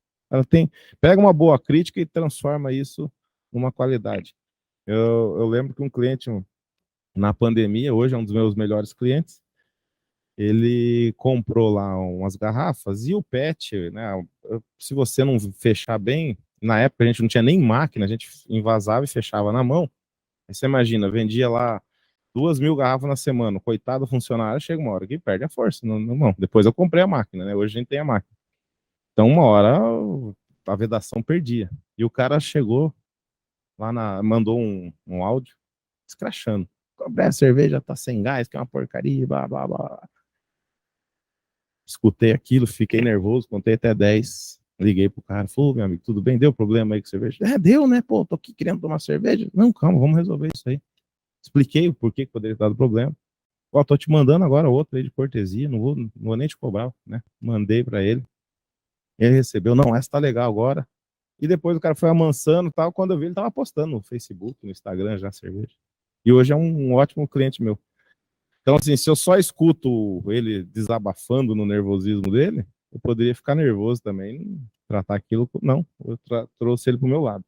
Pega uma boa crítica e transforma isso numa qualidade. Eu lembro que um cliente, na pandemia, hoje é um dos meus melhores clientes, ele comprou lá umas garrafas e o PET, né? Se você não fechar bem, na época a gente não tinha nem máquina, a gente envasava e fechava na mão. Aí você imagina, vendia lá 2.000 garrafas na semana, coitado funcionário, chega uma hora que perde a força na mão. Depois eu comprei a máquina, né? Hoje a gente tem a máquina. Então, uma hora a vedação perdia. E o cara chegou lá, mandou um áudio escrachando. Comprei a cerveja, tá sem gás, que é uma porcaria, blá, blá, blá. Escutei aquilo, fiquei nervoso, contei até 10. Liguei pro cara, falou, meu amigo, tudo bem? Deu problema aí com cerveja? Deu, né? Pô, tô aqui querendo tomar cerveja. Não, calma, vamos resolver isso aí. Expliquei o porquê que poderia ter dado problema. Ó, tô te mandando agora outra aí de cortesia, não vou nem te cobrar, né? Mandei para ele. Ele recebeu, não, essa tá legal agora. E depois o cara foi amansando e tal. Quando eu vi, ele tava postando no Facebook, no Instagram já a cerveja. E hoje é um ótimo cliente meu. Então, assim, se eu só escuto ele desabafando no nervosismo dele, eu poderia ficar nervoso também, tratar aquilo. Não, eu trouxe ele pro meu lado.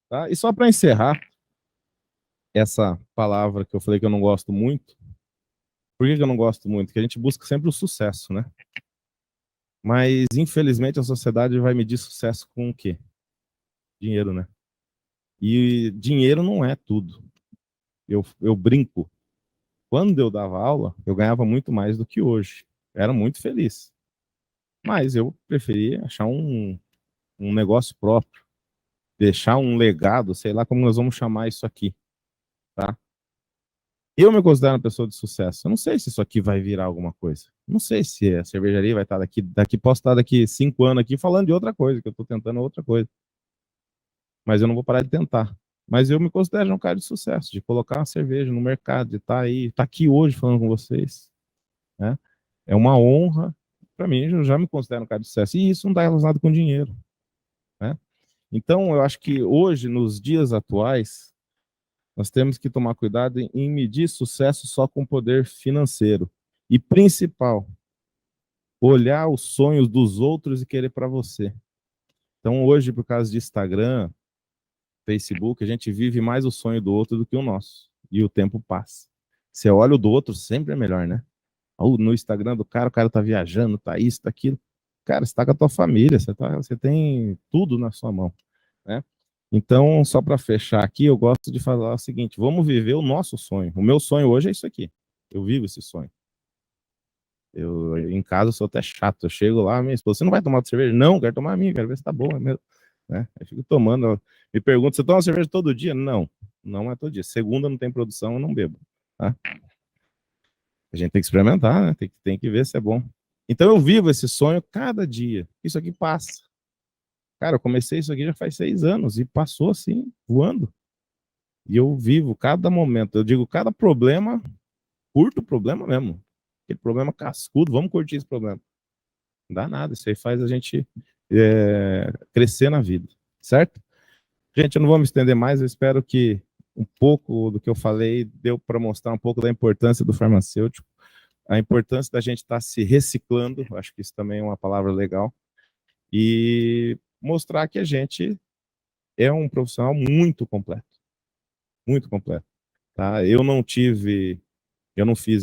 Tá? E só para encerrar, essa palavra que eu falei que eu não gosto muito. Por que eu não gosto muito? Porque a gente busca sempre o sucesso, né? Mas, infelizmente, a sociedade vai medir sucesso com o quê? Dinheiro, né? E dinheiro não é tudo. Eu brinco. Quando eu dava aula, eu ganhava muito mais do que hoje. Era muito feliz. Mas eu preferia achar um negócio próprio. Deixar um legado, sei lá como nós vamos chamar isso aqui. Tá? Eu me considero uma pessoa de sucesso. Eu não sei se isso aqui vai virar alguma coisa. Não sei se a cervejaria vai estar posso estar daqui 5 anos aqui falando de outra coisa, que eu estou tentando outra coisa. Mas eu não vou parar de tentar. Mas eu me considero um cara de sucesso, de colocar uma cerveja no mercado, de estar aí, estar aqui hoje falando com vocês. Né? É uma honra. Para mim, eu já me considero um cara de sucesso. E isso não está relacionado com dinheiro. Né? Então, eu acho que hoje, nos dias atuais, nós temos que tomar cuidado em medir sucesso só com poder financeiro. E principal, olhar os sonhos dos outros e querer para você. Então, hoje, por causa de Instagram, Facebook, a gente vive mais o sonho do outro do que o nosso. E o tempo passa. Você olha o do outro, sempre é melhor, né? No Instagram do cara, o cara tá viajando, tá isso, tá aquilo. Cara, você tá com a tua família, você tem tudo na sua mão, né? Então, só para fechar aqui, eu gosto de falar o seguinte, vamos viver o nosso sonho. O meu sonho hoje é isso aqui. Eu vivo esse sonho. Em casa, eu sou até chato. Eu chego lá, minha esposa, você não vai tomar cerveja? Não, quero tomar a minha, quero ver se tá boa mesmo. Né? Eu fico tomando. Me pergunta, você toma cerveja todo dia? Não, não é todo dia. Segunda não tem produção, eu não bebo. Tá? A gente tem que experimentar, né? Tem que ver se é bom. Então eu vivo esse sonho cada dia. Isso aqui passa. Cara, eu comecei isso aqui já faz 6 anos e passou assim, voando. E eu vivo cada momento. Eu digo, cada problema, curto o problema mesmo. Aquele problema cascudo, vamos curtir esse problema. Não dá nada, isso aí faz a gente crescer na vida, certo? Gente, eu não vou me estender mais, eu espero que um pouco do que eu falei deu para mostrar um pouco da importância do farmacêutico, a importância da gente estar se reciclando, acho que isso também é uma palavra legal, e mostrar que a gente é um profissional muito completo, tá? Eu não fiz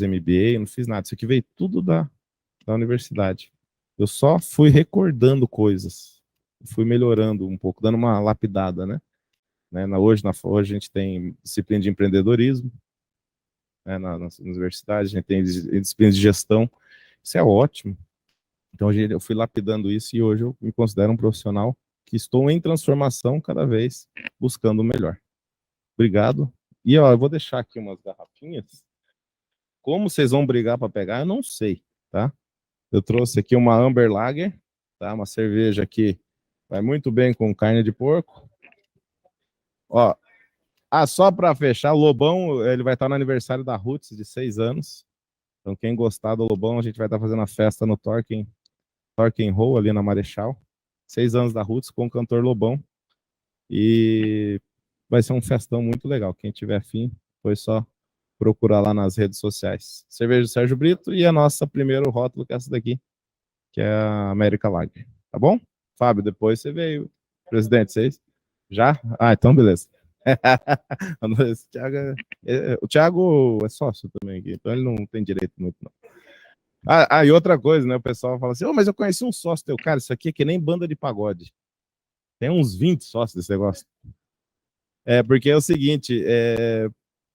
MBA, eu não fiz nada, isso aqui veio tudo da universidade. Eu só fui recordando coisas, fui melhorando um pouco, dando uma lapidada, né? Hoje a gente tem disciplina de empreendedorismo, né? Na universidade, a gente tem disciplina de gestão, isso é ótimo. Então eu fui lapidando isso e hoje eu me considero um profissional que estou em transformação cada vez, buscando o melhor. Obrigado. E ó, eu vou deixar aqui umas garrafinhas. Como vocês vão brigar para pegar, eu não sei, tá? Eu trouxe aqui uma Amber Lager, tá? Uma cerveja que vai muito bem com carne de porco. Ó, só para fechar, o Lobão, ele vai estar no aniversário da Roots de 6 anos. Então, quem gostar do Lobão, a gente vai estar fazendo a festa no Torquem Hall, ali na Marechal. 6 anos da Roots com o cantor Lobão. E vai ser um festão muito legal. Quem tiver afim, foi só procurar lá nas redes sociais. Cerveja do Sérgio Brito e a nossa primeiro rótulo, que é essa daqui, que é a América Lager. Tá bom? Fábio, depois você veio. Presidente, vocês? Já? Ah, então beleza. O Thiago é sócio também aqui, então ele não tem direito muito, não. E outra coisa, né? O pessoal fala assim, mas eu conheci um sócio teu. Cara, isso aqui é que nem banda de pagode. Tem uns 20 sócios desse negócio. Porque é o seguinte,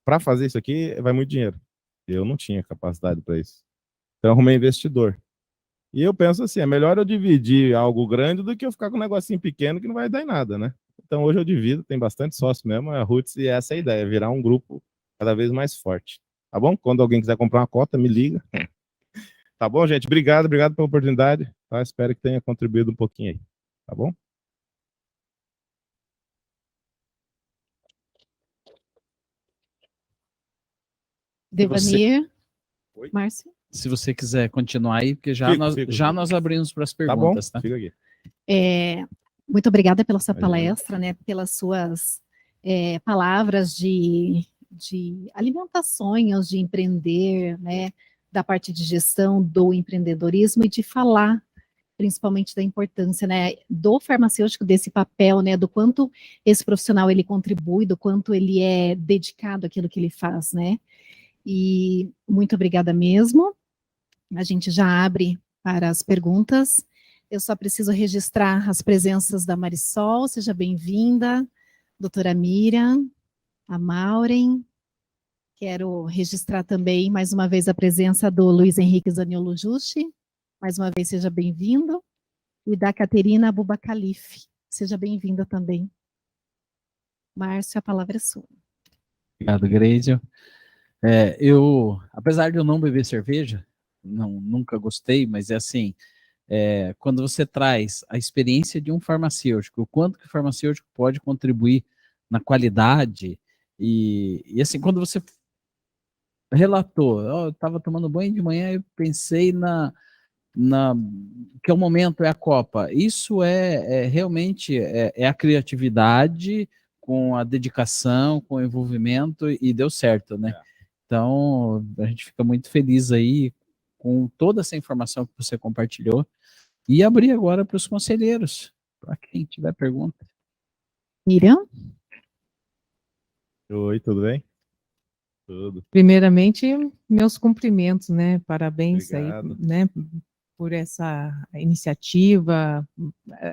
para fazer isso aqui vai muito dinheiro. Eu não tinha capacidade para isso. Então eu arrumei investidor. E eu penso assim, é melhor eu dividir algo grande do que eu ficar com um negocinho pequeno que não vai dar em nada, né? Então hoje eu divido, tem bastante sócio mesmo, a Roots, e essa é a ideia, virar um grupo cada vez mais forte. Tá bom? Quando alguém quiser comprar uma cota, me liga. Tá bom, gente? Obrigado pela oportunidade. Tá? Espero que tenha contribuído um pouquinho aí. Tá bom? Devanir. Oi? Márcio. Se você quiser continuar aí, porque Fico. nós abrimos para as Tá bom, perguntas, tá? fica aqui. Muito obrigada pela sua Imagina. palestra, né, pelas suas palavras de alimentar sonhos, de empreender, né, da parte de gestão do empreendedorismo e de falar principalmente da importância, né, do farmacêutico, desse papel, né, do quanto esse profissional ele contribui, do quanto ele é dedicado àquilo que ele faz, né. E muito obrigada mesmo. A gente já abre para as perguntas. Eu só preciso registrar as presenças da Marisol, seja bem-vinda, doutora Miriam, a Maureen. Quero registrar também, mais uma vez, a presença do Luiz Henrique Zaniolo Juste. Mais uma vez, seja bem-vindo. E da Caterina Abubakalife. Seja bem-vinda também. Márcio, a palavra é sua. Obrigado, Greidio. Apesar de eu não beber cerveja, nunca gostei, mas é assim, quando você traz a experiência de um farmacêutico, o quanto que o farmacêutico pode contribuir na qualidade, e assim, quando você relatou, eu estava tomando banho de manhã e pensei que é o momento, é a Copa. Isso realmente a criatividade com a dedicação, com o envolvimento, e deu certo, né? Então, a gente fica muito feliz aí com toda essa informação que você compartilhou. E abrir agora para os conselheiros, para quem tiver pergunta. Miriam? Oi, tudo bem? Tudo. Primeiramente, meus cumprimentos, né? Parabéns aí, Obrigado. né? Por essa iniciativa.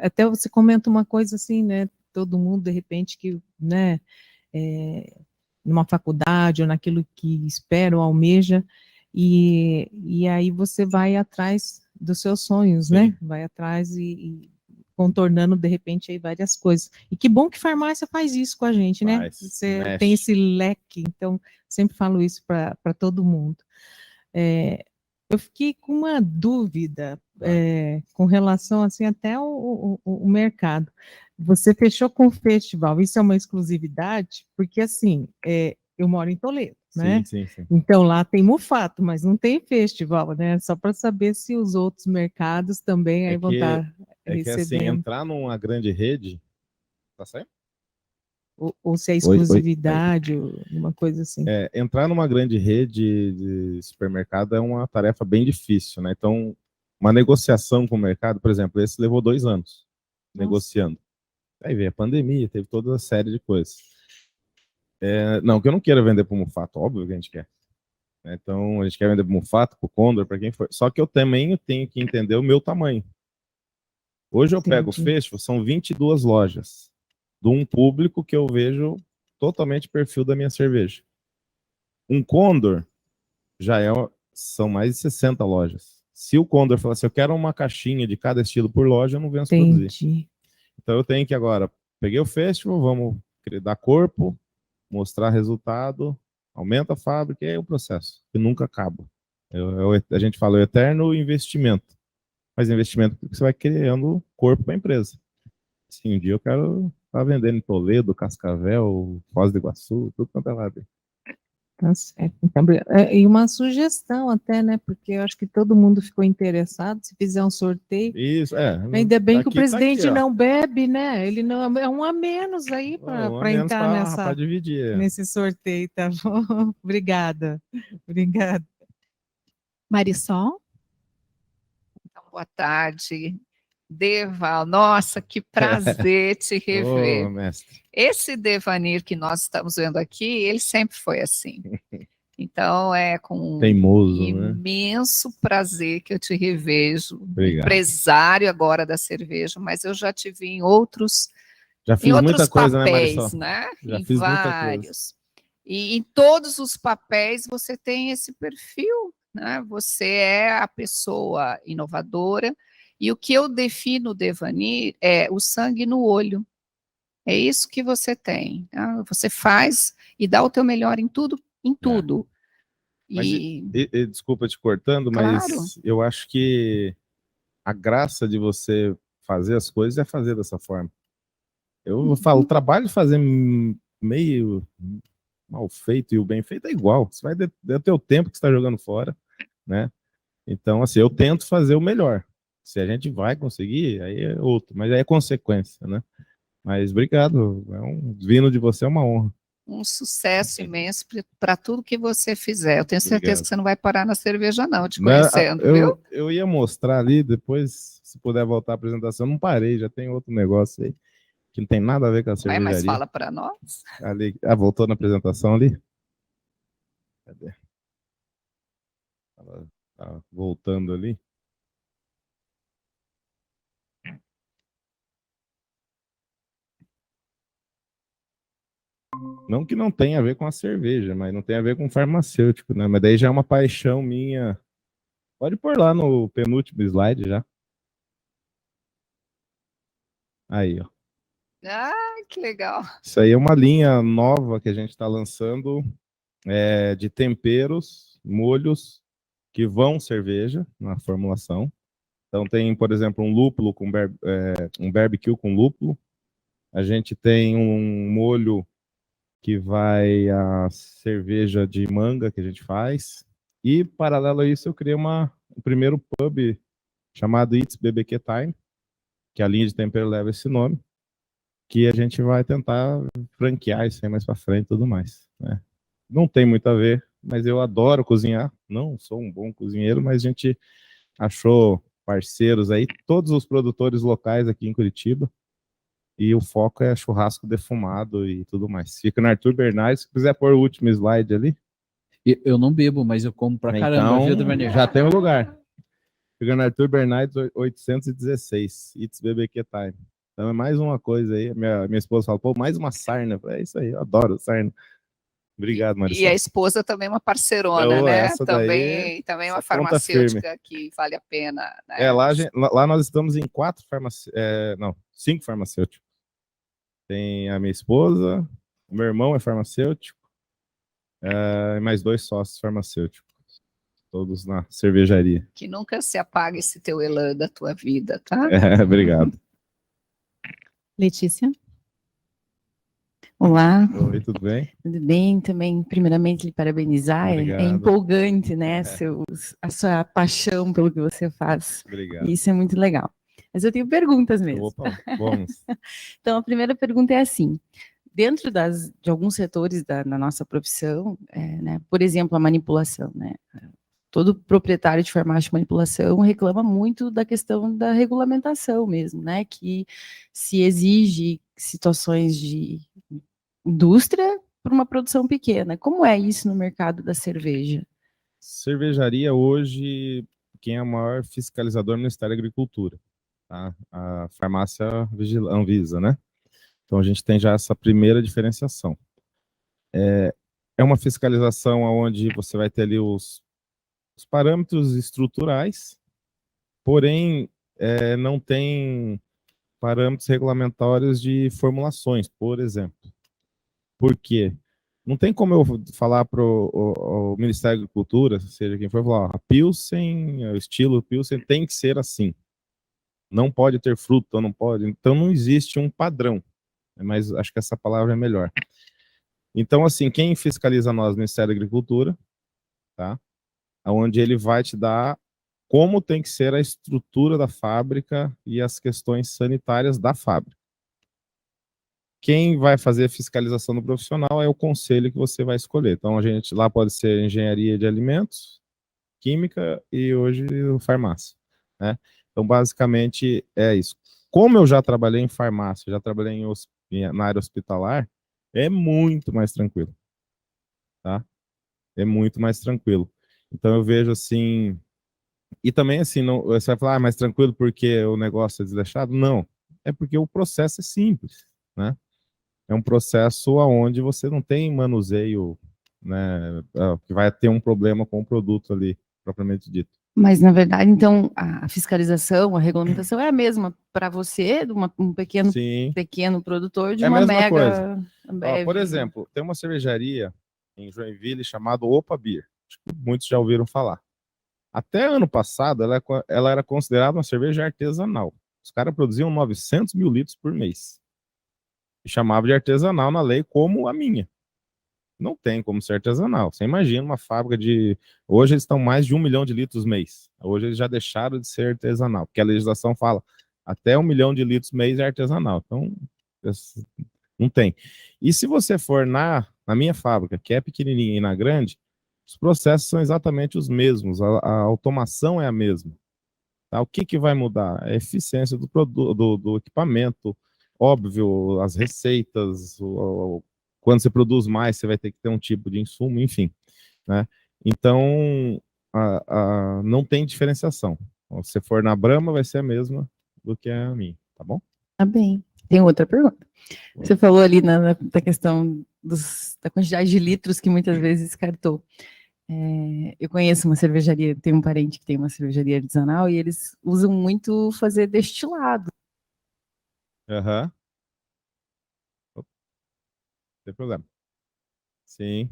Até você comenta uma coisa assim, né? Todo mundo, de repente, que, né? Numa faculdade ou naquilo que espera ou almeja, e aí você vai atrás dos seus sonhos, né? Vai atrás e contornando, de repente, aí várias coisas. E que bom que farmácia faz isso com a gente, né? Você tem esse leque, então, sempre falo isso para todo mundo. Eu fiquei com uma dúvida com relação, assim, até o mercado. Você fechou com o festival, isso é uma exclusividade? Porque, assim, eu moro em Toledo, né? Sim. Então, lá tem Mufato, mas não tem festival, né? Só para saber se os outros mercados também aí vão estar recebendo. Que, assim, entrar numa grande rede... Tá certo? Ou se é exclusividade, ou uma coisa assim. Entrar numa grande rede de supermercado é uma tarefa bem difícil, né? Então, uma negociação com o mercado, por exemplo, esse levou 2 anos negociando. Aí veio a pandemia, teve toda a série de coisas. Não, que eu não queira vender para o Mufato, óbvio que a gente quer. Então, a gente quer vender para o Mufato, para o Condor, para quem for. Só que eu também tenho que entender o meu tamanho. Hoje eu pego o festival, são 22 lojas, de um público que eu vejo totalmente perfil da minha cerveja. Um Condor são mais de 60 lojas. Se o Condor falar assim, eu quero uma caixinha de cada estilo por loja, eu não venço produzir. Então eu tenho que agora, peguei o festival, vamos dar corpo, mostrar resultado, aumenta a fábrica, e é o processo, que nunca acaba. A gente fala o eterno investimento, mas investimento porque você vai criando corpo para a empresa. Assim, um dia eu quero estar vendendo em Toledo, Cascavel, Foz do Iguaçu, tudo quanto é lado. Tá certo. Então, e uma sugestão até, né? Porque eu acho que todo mundo ficou interessado. Se fizer um sorteio. Isso, Ainda bem que o aqui, tá presidente aqui, ó. não bebe, né? Ele não é um a menos aí Um para a menos entrar pra dividir. nesse sorteio, tá bom? Obrigada. Obrigada. Marisol? Então, boa tarde, Deva. Nossa, que prazer te Ô, rever. mestre. Esse Devanir que nós estamos vendo aqui, ele sempre foi assim. Então, é com Teimoso, né? imenso prazer que eu te revejo. Obrigado. Empresário agora da cerveja, mas eu já te vi em outros, Já fiz muita coisa, papéis, né, Marisol? né? Já Em fiz muita coisa. vários. E em todos os papéis você tem esse perfil, né? Você é a pessoa inovadora. E o que eu defino o Devanir é o sangue no olho. É isso que você tem. Tá? Você faz e dá o teu melhor em tudo, em tudo. Mas, E, desculpa te cortando, mas Claro. eu acho que a graça de você fazer as coisas é fazer dessa forma. Eu falo, o trabalho de fazer meio mal feito e o bem feito é igual. Você vai ter o tempo que você está jogando fora, né? Então, assim, eu tento fazer o melhor. Se a gente vai conseguir, aí é outro, mas aí é consequência, né? Mas obrigado, vindo de você é uma honra. um sucesso imenso para tudo que você fizer. Eu tenho certeza Obrigado. que você não vai parar na cerveja, não, te Né, conhecendo, viu? eu ia mostrar ali, depois, se puder voltar à apresentação, não parei, já tem outro negócio aí, que não tem nada a ver com a Mas cervejaria. fala para nós. Ali, voltou na apresentação ali? Cadê? Ela tá voltando ali. Não que não tenha a ver com a cerveja, mas não tem a ver com farmacêutico, né? Mas daí já é uma paixão minha. Pode pôr lá no penúltimo slide já. Aí, ó. Ah, que legal. Isso aí é uma linha nova que a gente está lançando de temperos, molhos que vão cerveja na formulação. Então tem, por exemplo, um lúpulo com um barbecue com lúpulo. A gente tem um molho que vai a cerveja de manga que a gente faz. E, paralelo a isso, eu criei o primeiro pub chamado It's BBQ Time, que a linha de tempero leva esse nome, que a gente vai tentar franquear isso aí mais para frente e tudo mais, né? Não tem muito a ver, mas eu adoro cozinhar. Não sou um bom cozinheiro, mas a gente achou parceiros aí, todos os produtores locais aqui em Curitiba, e o foco é churrasco defumado e tudo mais. Fica no Arthur Bernardes. Se quiser pôr o último slide ali. Eu não bebo, mas eu como pra caramba, viu, Devanir? Já tem um lugar. Fica no Arthur Bernardes 816, It's BBQ Time. Então é mais uma coisa aí. Minha esposa fala, pô, mais uma sarna. É isso aí, eu adoro sarna. Obrigado, Marisol. E a esposa também é uma parceirona, Oh, né? essa daí, Também uma essa ponta farmacêutica que vale a pena. Né? Lá nós estamos em 5 farmacêuticos. Tem a minha esposa, o meu irmão é farmacêutico, e mais 2 sócios farmacêuticos, todos na cervejaria. Que nunca se apague esse teu elan da tua vida, tá? Obrigado. Letícia? Olá, Oi, tudo bem? tudo bem? Também, primeiramente, lhe parabenizar. É Obrigado. empolgante, né? A sua paixão pelo que você faz. Obrigado. Isso é muito legal. Mas eu tenho perguntas mesmo. Opa, vamos. Então, a primeira pergunta é assim: dentro de alguns setores da nossa profissão, né, por exemplo, a manipulação, né? Todo proprietário de farmácia de manipulação reclama muito da questão da regulamentação mesmo, né? Que se exige situações de indústria para uma produção pequena. Como é isso no mercado da cerveja? Cervejaria hoje, quem é o maior fiscalizador é o Ministério da Agricultura, tá? A farmácia Anvisa, né? Então a gente tem já essa primeira diferenciação. É uma fiscalização onde você vai ter ali os parâmetros estruturais, porém não tem parâmetros regulamentários de formulações, por exemplo. Por quê? Não tem como eu falar para o Ministério da Agricultura, seja quem for, falar, a Pilsen, o estilo Pilsen tem que ser assim. Não pode ter fruta, não pode. Então não existe um padrão. Mas acho que essa palavra é melhor. Então, assim, quem fiscaliza nós, Ministério da Agricultura, tá? Onde ele vai te dar como tem que ser a estrutura da fábrica e as questões sanitárias da fábrica. Quem vai fazer a fiscalização do profissional é o conselho que você vai escolher. Então, a gente lá pode ser engenharia de alimentos, química e hoje farmácia, né? Então, basicamente, é isso. Como eu já trabalhei em farmácia, já trabalhei na área hospitalar, é muito mais tranquilo, tá? É muito mais tranquilo. Então, eu vejo assim... E também, assim, não, você vai falar, mais tranquilo porque o negócio é desleixado? Não, é porque o processo é simples, né? É um processo onde você não tem manuseio, né, que vai ter um problema com o produto ali, propriamente dito. Mas, na verdade, então, a fiscalização, a regulamentação é a mesma para você, de um pequeno produtor, de É a uma mesma mega coisa. Ambev. Por exemplo, tem uma cervejaria em Joinville chamada Opa Beer. Acho que muitos já ouviram falar. Até ano passado, ela era considerada uma cerveja artesanal. Os caras produziam 900 mil litros por mês. E chamava de artesanal na lei como a minha. Não tem como ser artesanal. Você imagina uma fábrica de... Hoje eles estão mais de 1 milhão de litros mês. Hoje eles já deixaram de ser artesanal, porque a legislação fala até 1 milhão de litros mês é artesanal. Então, não tem. E se você for na minha fábrica, que é pequenininha e na grande, os processos são exatamente os mesmos, a automação é a mesma. Tá? O que vai mudar? A eficiência do produto, do equipamento, óbvio, as receitas, quando você produz mais, você vai ter que ter um tipo de insumo, enfim, né? Então, não tem diferenciação. Se você for na Brahma, vai ser a mesma do que a minha, tá bom? Tá bem. Tem outra pergunta. Você falou ali da questão da quantidade de litros que muitas vezes descartou. Eu conheço uma cervejaria, tenho um parente que tem uma cervejaria artesanal e eles usam muito fazer destilado. Aham. Não tem problema. Sim.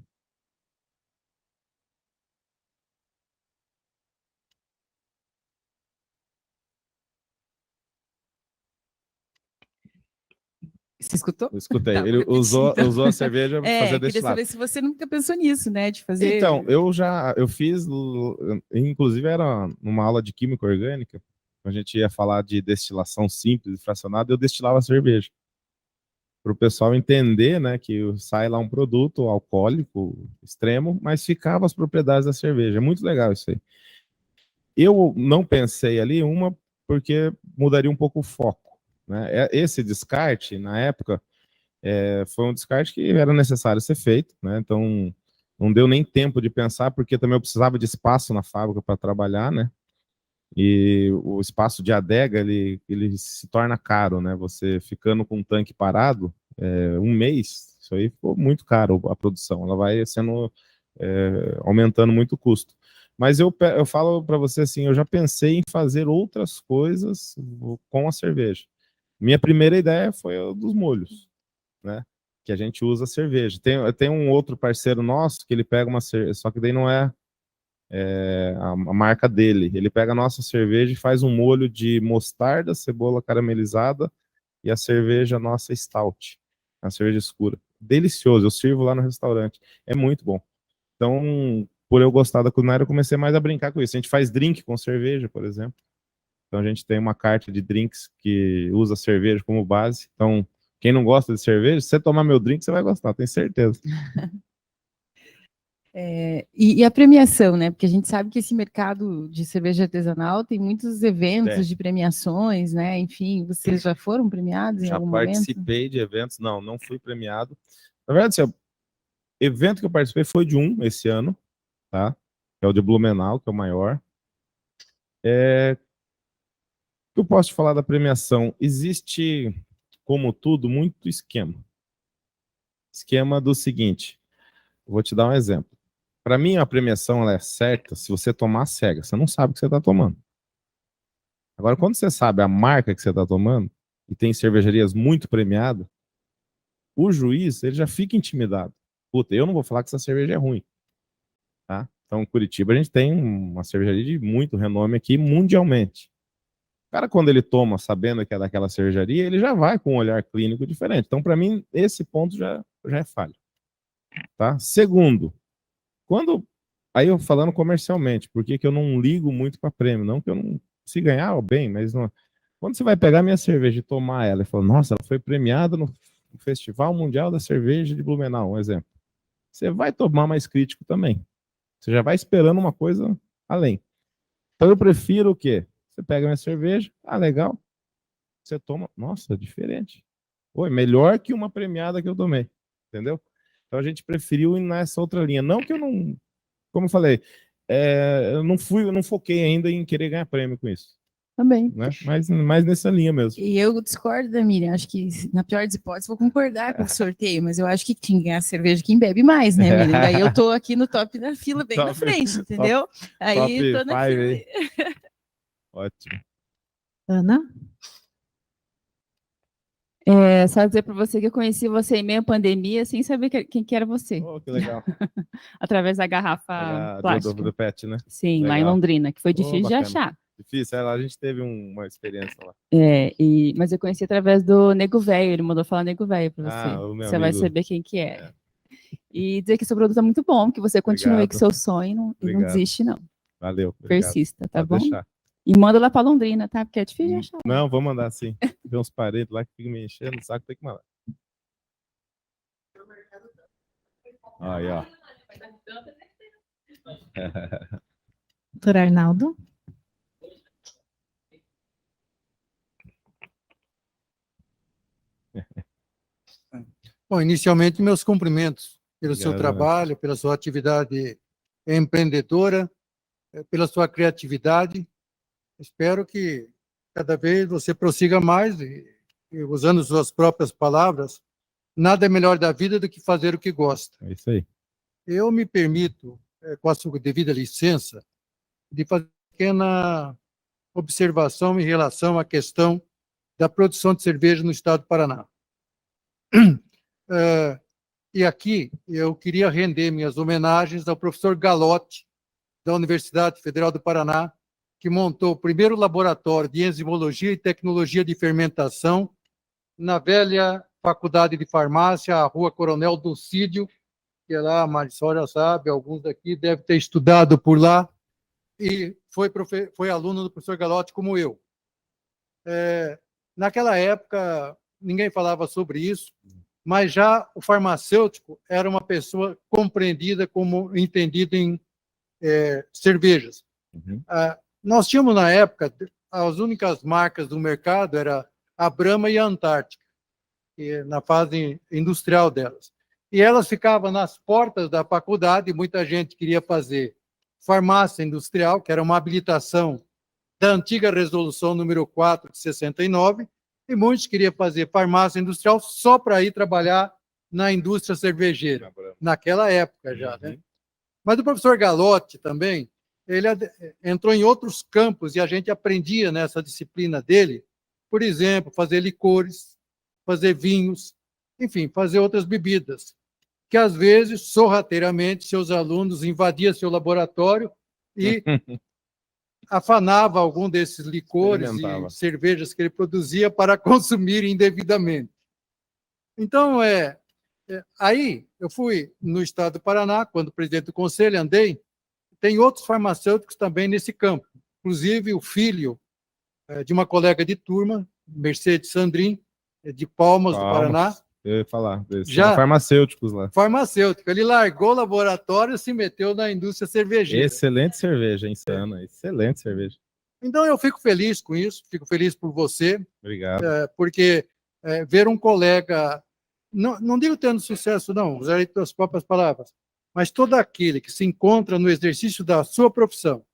Você escutou? Eu escutei. Tá, Ele vou repetir, então. usou a cerveja para fazer Queria destilado. saber se você nunca pensou nisso, né? De fazer. Então, eu fiz, inclusive era numa aula de química orgânica, a gente ia falar de destilação simples e fracionada, eu destilava cerveja. Para o pessoal entender, né, que sai lá um produto alcoólico extremo, mas ficava as propriedades da cerveja. É muito legal isso aí. Eu não pensei ali, porque mudaria um pouco o foco, né? Esse descarte, na época, foi um descarte que era necessário ser feito, né? Então, não deu nem tempo de pensar, porque também eu precisava de espaço na fábrica para trabalhar, né? E o espaço de adega, ele se torna caro, né? Você ficando com um tanque parado, um mês, isso aí ficou muito caro a produção, ela vai sendo, aumentando muito o custo. Mas eu falo para você assim, eu já pensei em fazer outras coisas com a cerveja. Minha primeira ideia foi a dos molhos, né? Que a gente usa cerveja. Tem um outro parceiro nosso que ele pega uma cerveja, só que daí não é a marca dele. Ele pega a nossa cerveja e faz um molho de mostarda, cebola caramelizada e a cerveja nossa stout, a cerveja escura. Delicioso, eu sirvo lá no restaurante. É muito bom. Então, por eu gostar da culinária, eu comecei mais a brincar com isso. A gente faz drink com cerveja, por exemplo. Então, a gente tem uma carta de drinks que usa cerveja como base. Então, quem não gosta de cerveja, se você tomar meu drink, você vai gostar, tenho certeza. E a premiação, né? Porque a gente sabe que esse mercado de cerveja artesanal tem muitos eventos de premiações, né? Enfim, vocês já foram premiados em algum momento? Já participei de eventos, não fui premiado. Na verdade, assim, o evento que eu participei foi de esse ano, tá? Que é o de Blumenau, que é o maior. O que eu posso te falar da premiação? Existe, como tudo, muito esquema. Esquema do seguinte, vou te dar um exemplo. Para mim, a premiação ela é certa se você tomar cega. Você não sabe o que você está tomando. Agora, quando você sabe a marca que você está tomando, e tem cervejarias muito premiadas, o juiz ele já fica intimidado. Puta, eu não vou falar que essa cerveja é ruim. Tá? Então, em Curitiba, a gente tem uma cervejaria de muito renome aqui mundialmente. O cara, quando ele toma, sabendo que é daquela cervejaria, ele já vai com um olhar clínico diferente. Então, para mim, esse ponto já é falho. Tá? Segundo, aí eu falando comercialmente, por que que eu não ligo muito para prêmio? Não que eu não se ganhar, bem, mas não. Quando você vai pegar minha cerveja e tomar ela e falar, nossa, ela foi premiada no Festival Mundial da Cerveja de Blumenau, um exemplo. Você vai tomar mais crítico também. Você já vai esperando uma coisa além. Então eu prefiro o quê? Você pega minha cerveja, legal. Você toma, nossa, diferente. Oi, melhor que uma premiada que eu tomei, entendeu? Então a gente preferiu ir nessa outra linha. Não que eu não, como eu falei, eu não foquei ainda em querer ganhar prêmio com isso, Também. né? Mas mais nessa linha mesmo. E eu discordo da Miriam, acho que na pior das hipóteses vou concordar com o sorteio, mas eu acho que quem ganhar cerveja quem bebe mais, né, Miriam? Daí eu tô aqui no top da fila, bem na frente, entendeu? Aí tô na fila. Aí. Ótimo. Ana? Só dizer para você que eu conheci você em meio à pandemia sem saber quem que era você. Oh, que legal. Através da garrafa plástica. Do PET, né? Sim, legal. Lá em Londrina, que foi difícil de bacana. achar. Difícil, lá a gente teve uma experiência lá. Mas eu conheci através do Nego Velho, ele mandou falar Nego Velho para você. O meu você amigo. vai saber quem que é. E dizer que seu produto é muito bom, que você continue com seu sonho e não desiste, não. Valeu. Persista, tá bom? Deixar. E manda lá para Londrina, tá? Porque é difícil de achar. Não, vou mandar sim. Tem uns parentes lá que ficam me enchendo o saco, tem que mandar. Aí, ó. Doutor Arnaldo? Bom, inicialmente, meus cumprimentos pelo seu Obrigado, trabalho, pela sua atividade empreendedora, pela sua criatividade. Espero que cada vez você prossiga mais e usando suas próprias palavras, nada é melhor da vida do que fazer o que gosta. É isso aí. Eu me permito, com a sua devida licença, de fazer uma pequena observação em relação à questão da produção de cerveja no estado do Paraná. E aqui eu queria render minhas homenagens ao professor Galotti, da Universidade Federal do Paraná, que montou o primeiro laboratório de enzimologia e tecnologia de fermentação na velha Faculdade de Farmácia, a Rua Coronel Dulcídio, que é lá, a Marisol já sabe, alguns daqui devem ter estudado por lá, e foi aluno do professor Galotti como eu. Naquela época, ninguém falava sobre isso, mas já o farmacêutico era uma pessoa compreendida como entendida em cervejas. Nós tínhamos, na época, as únicas marcas do mercado era a Brahma e a Antártica, na fase industrial delas. E elas ficavam nas portas da faculdade, e muita gente queria fazer farmácia industrial, que era uma habilitação da antiga resolução número 4 de 69, e muitos queriam fazer farmácia industrial só para ir trabalhar na indústria cervejeira, naquela época já, né? Mas o professor Galotti também, ele entrou em outros campos e a gente aprendia nessa disciplina dele, por exemplo, fazer licores, fazer vinhos, enfim, fazer outras bebidas, que às vezes, sorrateiramente, seus alunos invadiam seu laboratório e afanava algum desses licores e cervejas que ele produzia para consumir indevidamente. Então, aí eu fui no estado do Paraná, quando presidente do conselho, andei, tem outros farmacêuticos também nesse campo, inclusive o filho de uma colega de turma, Mercedes Sandrin, de Palmas, do Paraná. Eu ia falar, já farmacêuticos lá. Farmacêutico, ele largou o laboratório e se meteu na indústria cervejeira. Excelente cerveja, insana, excelente cerveja. Então eu fico feliz com isso, fico feliz por você. Obrigado. Porque ver um colega, não digo tendo sucesso não, usarei as próprias palavras, mas todo aquele que se encontra no exercício da sua profissão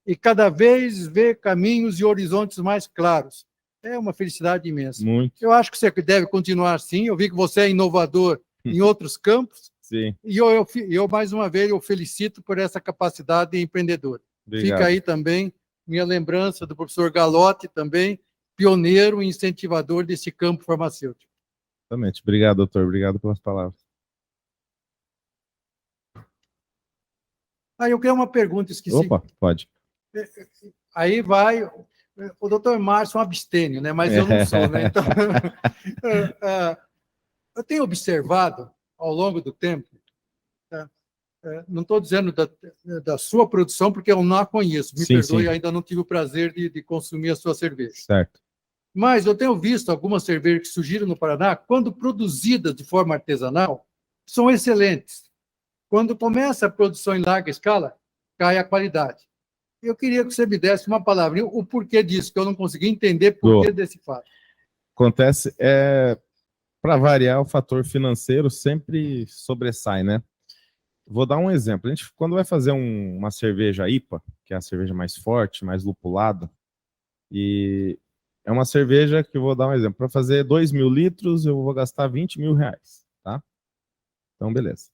e cada vez vê caminhos e horizontes mais claros, é uma felicidade imensa. Muito. Eu acho que você deve continuar assim. Eu vi que você é inovador em outros campos. Sim. E eu, mais uma vez, eu felicito por essa capacidade empreendedora. Obrigado. Fica aí também minha lembrança do professor Galotti, também pioneiro e incentivador desse campo farmacêutico. Exatamente. Obrigado, doutor. Obrigado pelas palavras. Aí eu quero uma pergunta, esqueci. Opa, pode. Aí vai... O doutor Márcio é um abstêmio, né? Mas eu não sou, né? Então, eu tenho observado, ao longo do tempo, não estou dizendo da sua produção, porque eu não a conheço, me Sim, perdoe, sim. ainda não tive o prazer de consumir a sua cerveja. Certo. Mas eu tenho visto algumas cervejas que surgiram no Paraná, quando produzidas de forma artesanal, são excelentes. Quando começa a produção em larga escala, cai a qualidade. Eu queria que você me desse uma palavrinha, o porquê disso, que eu não consegui entender porquê desse fato. Acontece, para variar, o fator financeiro sempre sobressai, né? Vou dar um exemplo. A gente, quando vai fazer uma cerveja IPA, que é a cerveja mais forte, mais lupulada, e é uma cerveja que eu vou dar um exemplo. Para fazer 2.000 litros, eu vou gastar R$20.000, tá? Então, beleza.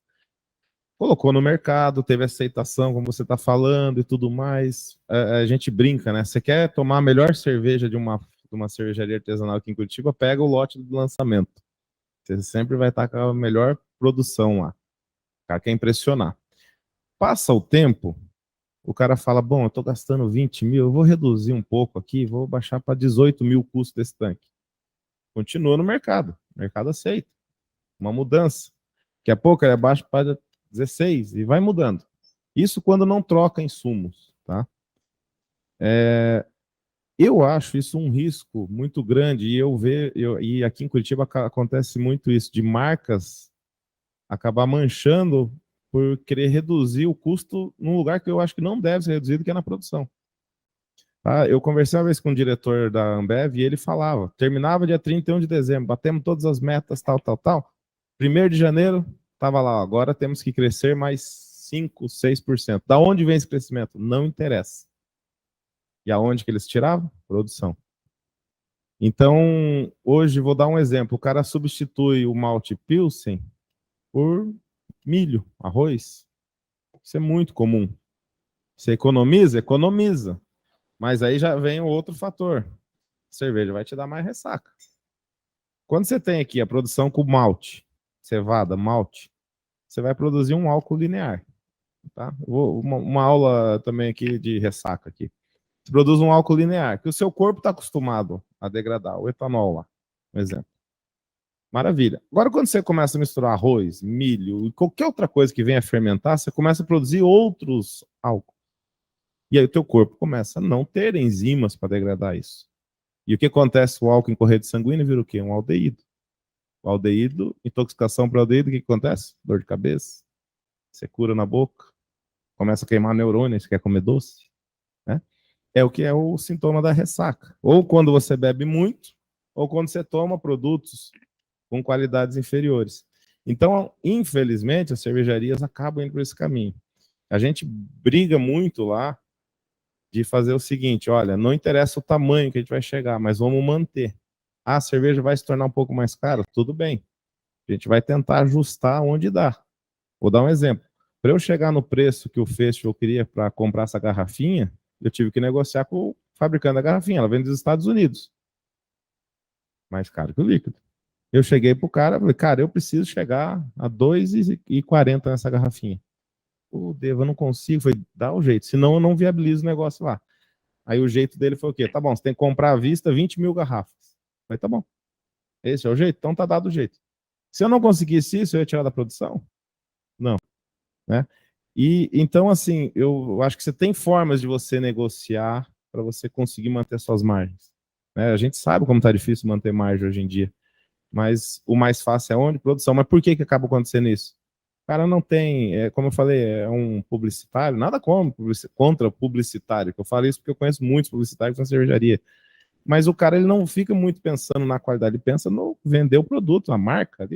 Colocou no mercado, teve aceitação, como você está falando e tudo mais. A gente brinca, né? Você quer tomar a melhor cerveja de uma cervejaria artesanal aqui em Curitiba, pega o lote do lançamento. Você sempre vai estar com a melhor produção lá. O cara quer impressionar. Passa o tempo, o cara fala, bom, eu estou gastando 20 mil, eu vou reduzir um pouco aqui, vou baixar para 18 mil o custo desse tanque. Continua no mercado, o mercado aceita. Uma mudança. Daqui a pouco ele abaixa para 16 e vai mudando. Isso quando não troca insumos, tá? Eu acho isso um risco muito grande e aqui em Curitiba acontece muito isso, de marcas acabar manchando por querer reduzir o custo num lugar que eu acho que não deve ser reduzido, que é na produção. Tá? Eu conversei uma vez com o diretor da Ambev e ele falava, terminava dia 31 de dezembro, batemos todas as metas, tal. 1º de janeiro, estava lá, agora temos que crescer mais 5, 6%. Da onde vem esse crescimento? Não interessa. E aonde que eles tiravam? Produção. Então, hoje, vou dar um exemplo. O cara substitui o malte Pilsen por milho, arroz. Isso é muito comum. Você economiza? Economiza. Mas aí já vem o outro fator. A cerveja vai te dar mais ressaca. Quando você tem aqui a produção com malte, cevada, malte, você vai produzir um álcool linear. Tá? Uma aula também aqui de ressaca aqui. Você produz um álcool linear, que o seu corpo está acostumado a degradar, o etanol lá, um exemplo. Maravilha. Agora, quando você começa a misturar arroz, milho e qualquer outra coisa que venha a fermentar, você começa a produzir outros álcools. E aí o teu corpo começa a não ter enzimas para degradar isso. E o que acontece? O álcool em corrente sanguínea vira o quê? Um aldeído. O aldeído, intoxicação para aldeído, o que acontece? Dor de cabeça, secura na boca, começa a queimar neurônio, você quer comer doce, né? É o que é o sintoma da ressaca. Ou quando você bebe muito, ou quando você toma produtos com qualidades inferiores. Então, infelizmente, as cervejarias acabam indo por esse caminho. A gente briga muito lá de fazer o seguinte, olha, não interessa o tamanho que a gente vai chegar, mas vamos manter. A cerveja vai se tornar um pouco mais cara? Tudo bem. A gente vai tentar ajustar onde dá. Vou dar um exemplo. Para eu chegar no preço que o Festival queria para comprar essa garrafinha, eu tive que negociar com o fabricante da garrafinha. Ela vem dos Estados Unidos. Mais caro que o líquido. Eu cheguei pro cara, falei, cara, eu preciso chegar a R$2,40 nessa garrafinha. Pô, Deva, eu não consigo. Falei, dá o jeito, senão eu não viabilizo o negócio lá. Aí o jeito dele foi o quê? Tá bom, você tem que comprar à vista 20 mil garrafas. Falei, tá bom. Esse é o jeito? Então tá dado o jeito. Se eu não conseguisse isso, eu ia tirar da produção? Não. Né? E então, assim, eu acho que você tem formas de você negociar para você conseguir manter suas margens. Né? A gente sabe como está difícil manter margem hoje em dia, mas o mais fácil é onde? Produção. Mas por que acaba acontecendo isso? O cara não tem, como eu falei, é um publicitário, nada contra publicitário, que eu falo isso porque eu conheço muitos publicitários na cervejaria, mas o cara ele não fica muito pensando na qualidade, ele pensa no vender o produto, a marca,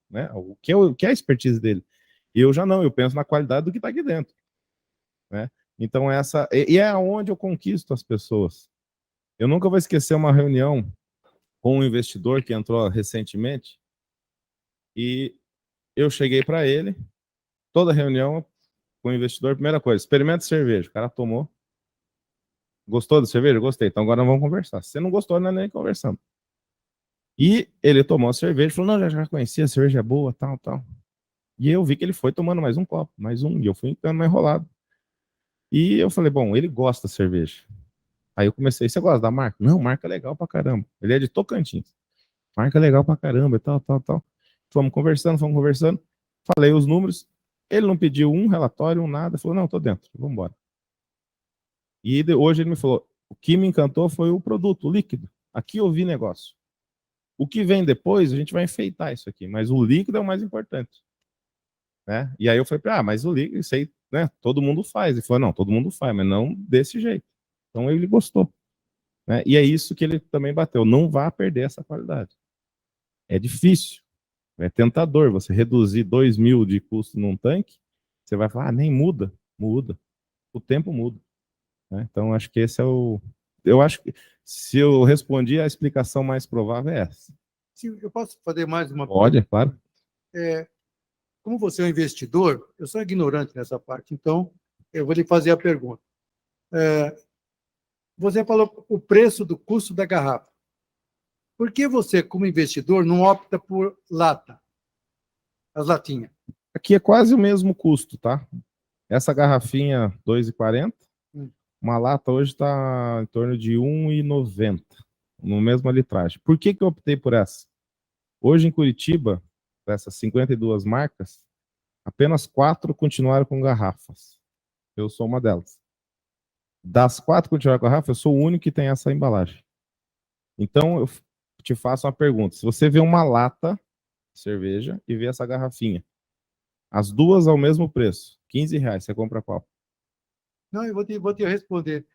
né? o que é a expertise dele. Eu já não, eu penso na qualidade do que está aqui dentro. Né? Então, e é onde eu conquisto as pessoas. Eu nunca vou esquecer uma reunião com um investidor que entrou recentemente e eu cheguei para ele, toda reunião com o investidor, primeira coisa, experimenta cerveja. O cara tomou. Gostou da cerveja? Gostei. Então agora vamos conversar. Se você não gostou, não é nem conversando. E ele tomou a cerveja e falou, não, já conhecia, a cerveja é boa, tal. E eu vi que ele foi tomando mais um copo, mais um, e eu fui ficando mais enrolado. E eu falei, bom, ele gosta da cerveja. Aí eu comecei, você gosta da marca? Não, marca legal pra caramba. Ele é de Tocantins. Marca legal pra caramba e tal. Fomos conversando. Falei os números. Ele não pediu um relatório, um nada, falou, não, tô dentro, vamos embora. E hoje ele me falou, o que me encantou foi o produto, o líquido. Aqui eu vi negócio. O que vem depois, a gente vai enfeitar isso aqui, mas o líquido é o mais importante. Né? E aí eu falei, mas o líquido, isso aí, né, todo mundo faz. Ele falou, não, todo mundo faz, mas não desse jeito. Então ele gostou. Né? E é isso que ele também bateu, não vá perder essa qualidade. É difícil, é tentador você reduzir 2.000 de custo num tanque, você vai falar, nem muda. Muda. O tempo muda. Né? Então acho que esse é o... Eu acho que se eu respondi, a explicação mais provável é essa. Se eu posso fazer mais uma Pode, é claro. Como você é um investidor, eu sou ignorante nessa parte, então eu vou lhe fazer a pergunta. Você falou o preço do custo da garrafa. Por que você, como investidor, não opta por lata? As latinhas. Aqui é quase o mesmo custo, tá? Essa garrafinha, R$ 2,40. Uma lata hoje está em torno de R$ 1,90, no mesma litragem. Por que eu optei por essa? Hoje em Curitiba, dessas 52 marcas, apenas 4 continuaram com garrafas. Eu sou uma delas. Das 4 que continuaram com garrafa, eu sou o único que tem essa embalagem. Então, eu te faço uma pergunta. Se você vê uma lata de cerveja e vê essa garrafinha, as duas ao mesmo preço, R$15, você compra qual? Não, eu vou te responder.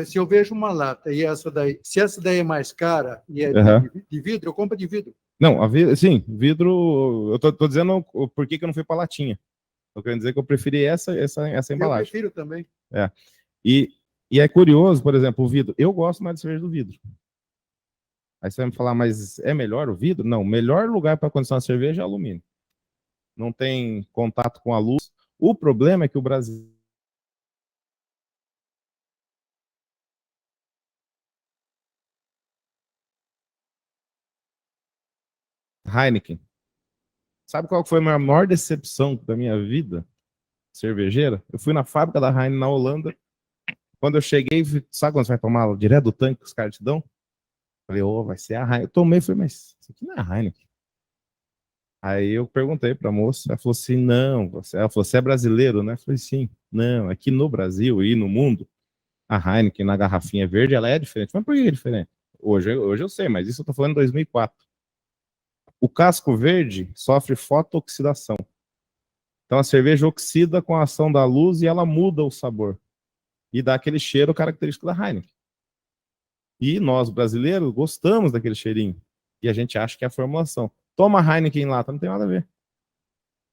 Se eu vejo uma lata e essa daí, se essa daí é mais cara e é de vidro, eu compro de vidro. Não, sim, vidro. Eu tô dizendo por que eu não fui para latinha. Eu quero dizer que eu preferi essa embalagem. Eu prefiro também. E é curioso, por exemplo, o vidro. Eu gosto mais de cerveja do vidro. Aí você vai me falar, mas é melhor o vidro? Não, o melhor lugar para condicionar a cerveja é alumínio. Não tem contato com a luz. O problema é que o Brasil. Heineken. Sabe qual foi a maior decepção da minha vida cervejeira? Eu fui na fábrica da Heineken na Holanda. Quando eu cheguei, sabe quando você vai tomar direto do tanque que os caras te dão? Falei, vai ser a Heineken. Eu tomei e falei, mas isso aqui não é a Heineken. Aí eu perguntei pra moça, ela falou assim, não. Ela falou, você é brasileiro, né? Eu falei, sim. Não, aqui no Brasil e no mundo, a Heineken na garrafinha verde, ela é diferente. Mas por que é diferente? Hoje eu sei, mas isso eu tô falando em 2004. O casco verde sofre fotooxidação. Então a cerveja oxida com a ação da luz e ela muda o sabor. E dá aquele cheiro característico da Heineken. E nós, brasileiros, gostamos daquele cheirinho. E a gente acha que é a formulação. Toma Heineken em lata, não tem nada a ver.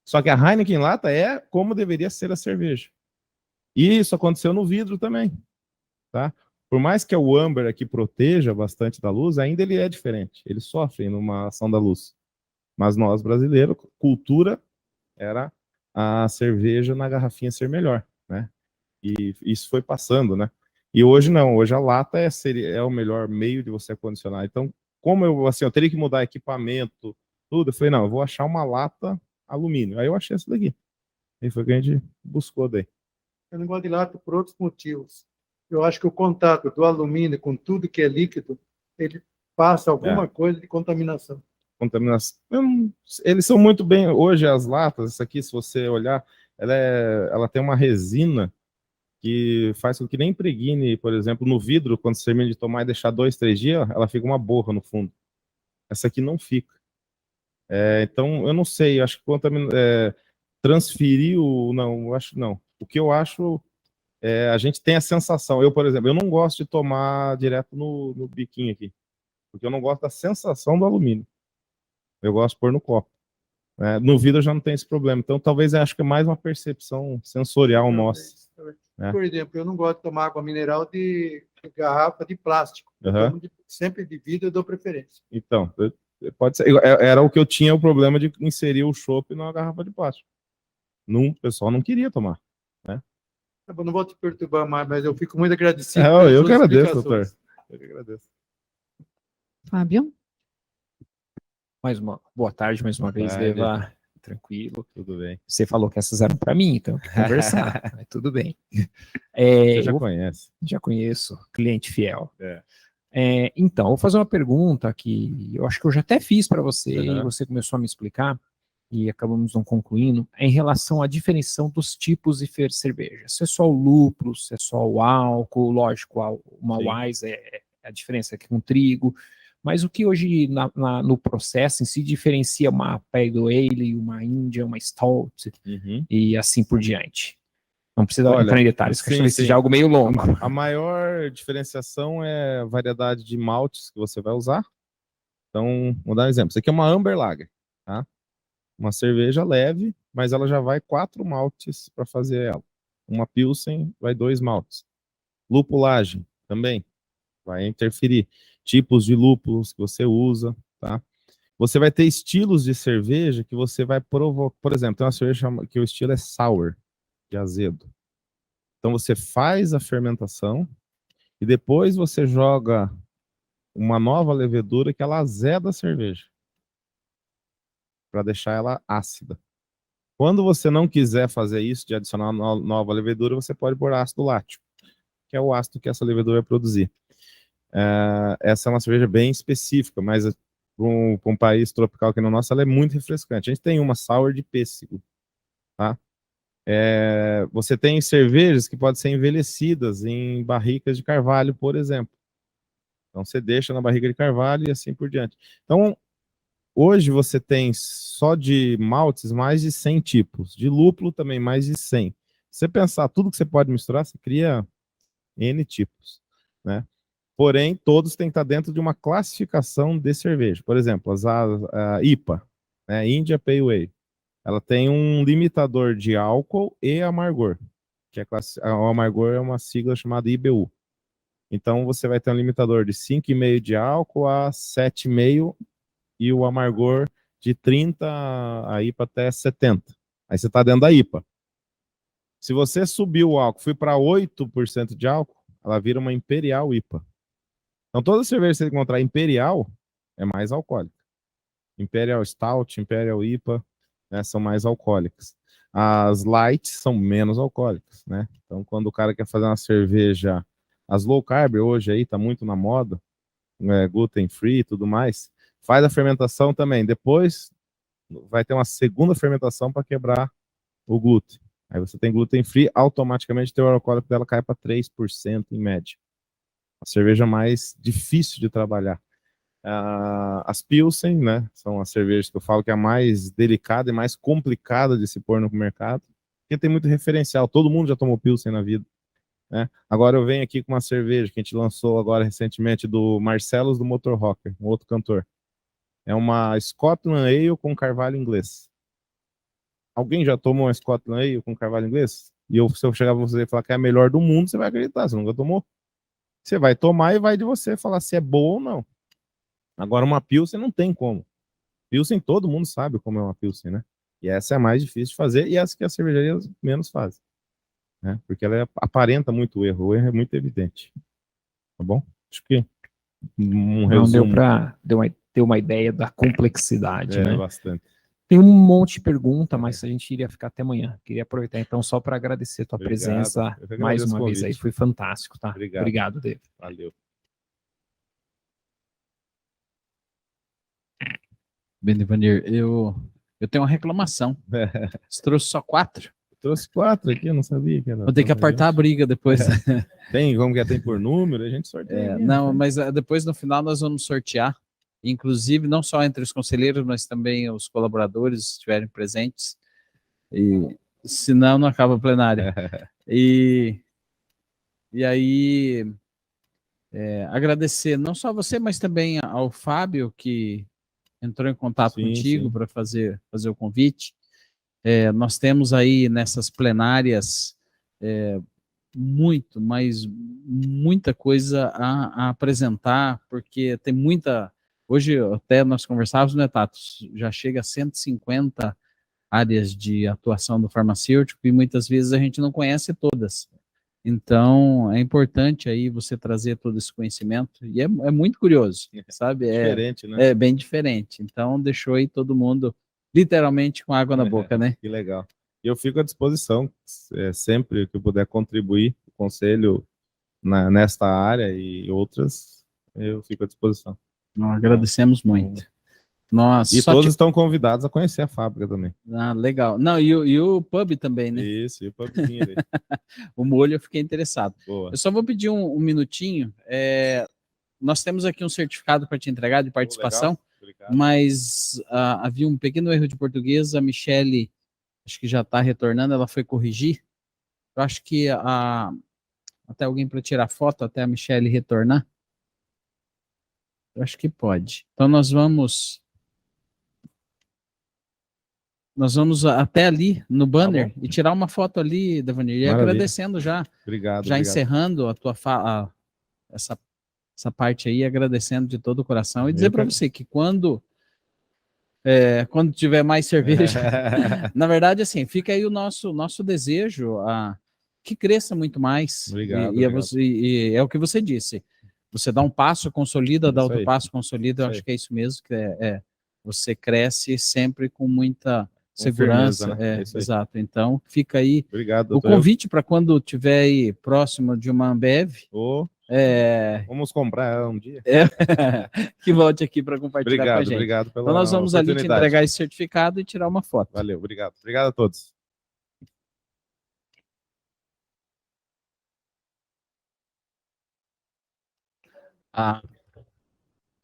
Só que a Heineken em lata é como deveria ser a cerveja. E isso aconteceu no vidro também. Tá? Por mais que o âmbar aqui proteja bastante da luz, ainda ele é diferente. Ele sofre numa ação da luz. Mas nós, brasileiros, cultura era a cerveja na garrafinha ser melhor, né? E isso foi passando, né? E hoje não, hoje a lata é o melhor meio de você acondicionar. Então, como eu teria que mudar equipamento, tudo, eu falei, não, eu vou achar uma lata alumínio. Aí eu achei essa daqui. E foi o que a gente buscou daí. Eu não gosto de lata por outros motivos. Eu acho que o contato do alumínio com tudo que é líquido, ele passa alguma coisa de contaminação. Eles são muito bem, hoje as latas, essa aqui, se você olhar, ela tem uma resina que faz com que nem impregne, por exemplo, no vidro, quando você termina de tomar e deixar 2, 3 dias, ela fica uma borra no fundo. Essa aqui não fica. Então, eu não sei, acho que transferiu, não, eu acho não. O que eu acho a gente tem a sensação, eu, por exemplo, eu não gosto de tomar direto no biquinho aqui, porque eu não gosto da sensação do alumínio. Eu gosto de pôr no copo. No vidro eu já não tenho esse problema. Então, talvez eu acho que é mais uma percepção sensorial nossa. Por exemplo, eu não gosto de tomar água mineral de garrafa de plástico. Sempre de vidro eu dou preferência. Então, pode ser. Era o que eu tinha o problema de inserir o chopp numa garrafa de plástico. O pessoal não queria tomar. Né? Eu não vou te perturbar mais, mas eu fico muito agradecido. Eu que agradeço, doutor. Eu que agradeço. Fábio? Boa tarde mais uma vez, Eva. Tranquilo. Tudo bem. Você falou que essas eram para mim, então conversar. Mas tudo bem. Você já conhece? Já conheço, cliente fiel. Então, vou fazer uma pergunta que eu acho que eu já até fiz para você e você começou a me explicar. e acabamos não concluindo, é em relação à diferenciação dos tipos de cerveja. Se é só o lúpulo, se é só o álcool, lógico, uma Sim. Wise é a diferença aqui com trigo, mas o que hoje no processo em si diferencia uma Pale Ale, uma India, uma Stout Uhum. e assim por diante? Não precisa Olha, entrar em detalhes, que sim, talvez seja sim. algo meio longo. A maior diferenciação é a variedade de maltes que você vai usar. Então, vou dar um exemplo. Isso aqui é uma Amber Lager, tá? Uma cerveja leve, mas ela já vai 4 maltes para fazer ela. Uma Pilsen vai 2 maltes. Lupulagem também vai interferir. Tipos de lúpulos que você usa, tá? Você vai ter estilos de cerveja que você vai provocar. Por exemplo, tem uma cerveja que o estilo é sour, de azedo. Então você faz a fermentação e depois você joga uma nova levedura que ela azeda a cerveja para deixar ela ácida. Quando você não quiser fazer isso, de adicionar uma nova levedura, você pode pôr ácido lático, que é o ácido que essa levedura vai produzir. Essa é uma cerveja bem específica, mas para um país tropical que no nosso, ela é muito refrescante. A gente tem uma sour de pêssego, tá? Você tem cervejas que podem ser envelhecidas em barricas de carvalho, por exemplo. Então você deixa na barrica de carvalho e assim por diante. Então, hoje você tem só de maltes mais de 100 tipos, de lúpulo também mais de 100. Se você pensar tudo que você pode misturar, você cria N tipos, né? Porém, todos têm que estar dentro de uma classificação de cerveja. Por exemplo, a IPA, né, India Pale Ale, ela tem um limitador de álcool e amargor, que o amargor é uma sigla chamada IBU. Então, você vai ter um limitador de 5,5 de álcool a 7,5 e o amargor de 30, a IPA até 70. Aí você está dentro da IPA. Se você subir o álcool, fui para 8% de álcool, ela vira uma Imperial IPA. Então, toda cerveja que você encontrar Imperial é mais alcoólica. Imperial Stout, Imperial IPA, né, são mais alcoólicas. As lights são menos alcoólicas, né? Então, quando o cara quer fazer uma cerveja, as low carb hoje aí tá muito na moda, gluten free e tudo mais, faz a fermentação também. Depois vai ter uma segunda fermentação para quebrar o glúten. Aí você tem gluten free, automaticamente o teor alcoólico dela cai para 3% em média. A cerveja mais difícil de trabalhar. As Pilsen, né, são as cervejas que eu falo que é a mais delicada e mais complicada de se pôr no mercado, porque tem muito referencial, todo mundo já tomou Pilsen na vida, né? Agora eu venho aqui com uma cerveja que a gente lançou agora recentemente do Marcellus do Motor Rocker, um outro cantor. É uma Scotland Ale com carvalho inglês. Alguém já tomou uma Scotland Ale com carvalho inglês? Se eu chegar pra você e falar que é a melhor do mundo, você vai acreditar, você nunca tomou. Você vai tomar e vai de você falar se é boa ou não. Agora, uma Pilsen não tem como. Pilsen, todo mundo sabe como é uma Pilsen, né? E essa é a mais difícil de fazer e essa que as cervejarias menos fazem, né? Porque ela aparenta muito o erro é muito evidente. Tá bom? Acho que um Não deu resumo. para ter uma ideia da complexidade, né? Bastante. Tem um monte de pergunta, mas a gente iria ficar até amanhã. Queria aproveitar então só para agradecer a tua presença mais uma vez aí. Foi fantástico, tá? Obrigado, David. Valeu. Bem, Devanir, eu tenho uma reclamação. Você trouxe só 4? Trouxe 4 aqui, eu não sabia que era. Vou ter que apartar a briga depois. Tem, como que tem por número, a gente sorteia. Não, mas depois no final nós vamos sortear, inclusive não só entre os conselheiros, mas também os colaboradores estiverem presentes. E senão não acaba a plenária. E aí agradecer não só a você, mas também ao Fábio, que entrou em contato contigo para fazer o convite. Nós temos aí nessas plenárias muita coisa a apresentar, porque tem muita... Hoje até nós conversávamos, né, Tato? Já chega a 150 áreas de atuação do farmacêutico e muitas vezes a gente não conhece todas. Então, é importante aí você trazer todo esse conhecimento, e é muito curioso, sabe? Diferente, né? É bem diferente. Então, deixou aí todo mundo literalmente com água na boca, né? Que legal. E eu fico à disposição, sempre que eu puder contribuir, o conselho nesta área e outras, eu fico à disposição. Nós agradecemos muito. Nossa, E só todos te- estão convidados a conhecer a fábrica também. Ah, legal. Não, e o pub também, né? Isso, e o pubzinho ali. O molho eu fiquei interessado. Boa. Eu só vou pedir um minutinho. Nós temos aqui um certificado para te entregar de participação, Legal. Obrigado. mas havia um pequeno erro de português. A Michele, acho que já está retornando, ela foi corrigir. Eu acho que até alguém para tirar foto, até a Michele retornar. Eu acho que pode. Então nós vamos até ali no banner e tirar uma foto ali, Devanir, e Maravilha. agradecendo já, Obrigado. já obrigado. encerrando a tua essa parte aí, agradecendo de todo o coração e dizer para você que quando tiver mais cerveja, na verdade, assim, fica aí o nosso desejo que cresça muito mais. Obrigado, E obrigado. é o que você disse. Você dá um passo, consolida, dá Isso outro aí. passo, consolida. Eu Isso acho aí. que é isso mesmo, você cresce sempre com muita Com segurança. firmeza, né? É isso aí. Exato. Então, fica aí Obrigado, o doutor. convite para quando tiver aí próximo de uma Ambev, Vamos comprar ela um dia. que volte aqui para compartilhar com a Obrigado, gente. obrigado pela Então nós vamos ali te oportunidade. entregar esse certificado e tirar uma foto. Valeu, obrigado. Obrigado a todos.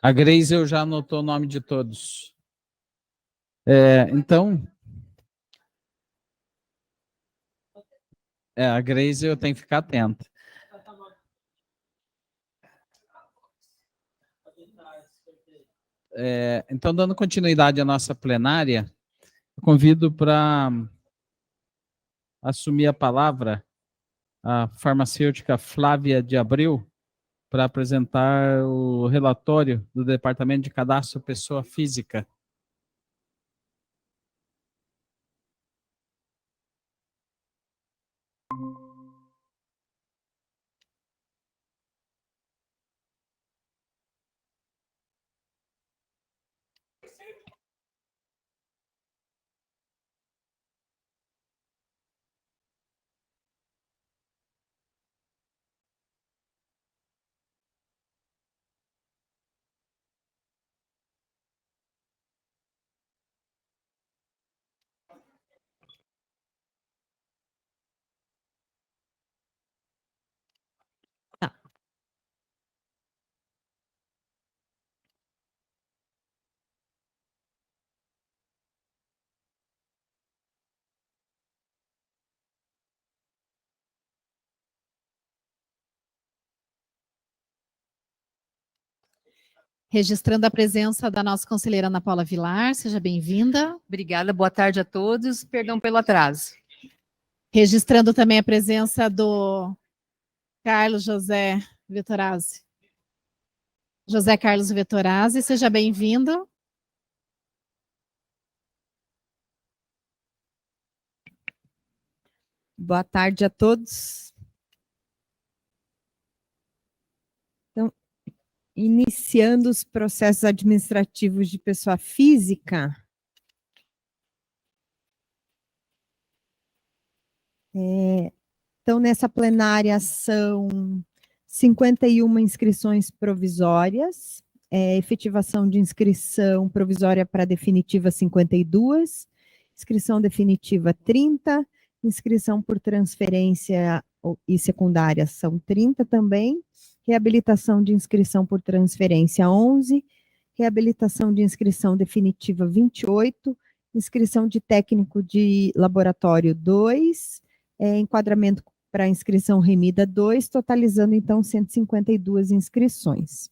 A Grace eu já anotou o nome de todos. Então, a Grace eu tenho que ficar atento. Então, dando continuidade à nossa plenária, eu convido para assumir a palavra a farmacêutica Flávia de Abreu para apresentar o relatório do Departamento de Cadastro Pessoa Física. Registrando a presença da nossa conselheira Ana Paula Vilar, seja bem-vinda. Obrigada, boa tarde a todos. Perdão pelo atraso. Registrando também a presença do Carlos José Vettorazzi. José Carlos Vettorazzi, seja bem-vindo. Boa tarde a todos. Então, iniciando os processos administrativos de pessoa física. Então, nessa plenária são 51 inscrições provisórias, efetivação de inscrição provisória para definitiva 52, inscrição definitiva 30, inscrição por transferência e secundária são 30 também, reabilitação de inscrição por transferência 11, reabilitação de inscrição definitiva 28, inscrição de técnico de laboratório 2, enquadramento para inscrição remida 2, totalizando então 152 inscrições.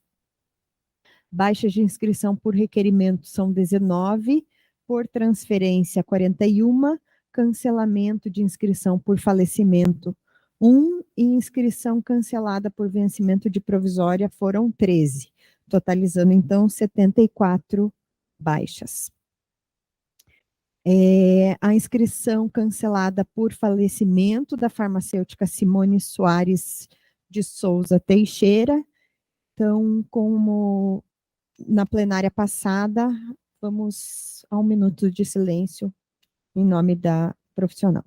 Baixas de inscrição por requerimento são 19, por transferência 41, cancelamento de inscrição por falecimento 1 e inscrição cancelada por vencimento de provisória foram 13, totalizando então 74 baixas. A inscrição cancelada por falecimento da farmacêutica Simone Soares de Souza Teixeira. Então, como na plenária passada, vamos a 1 minuto de silêncio em nome da profissional.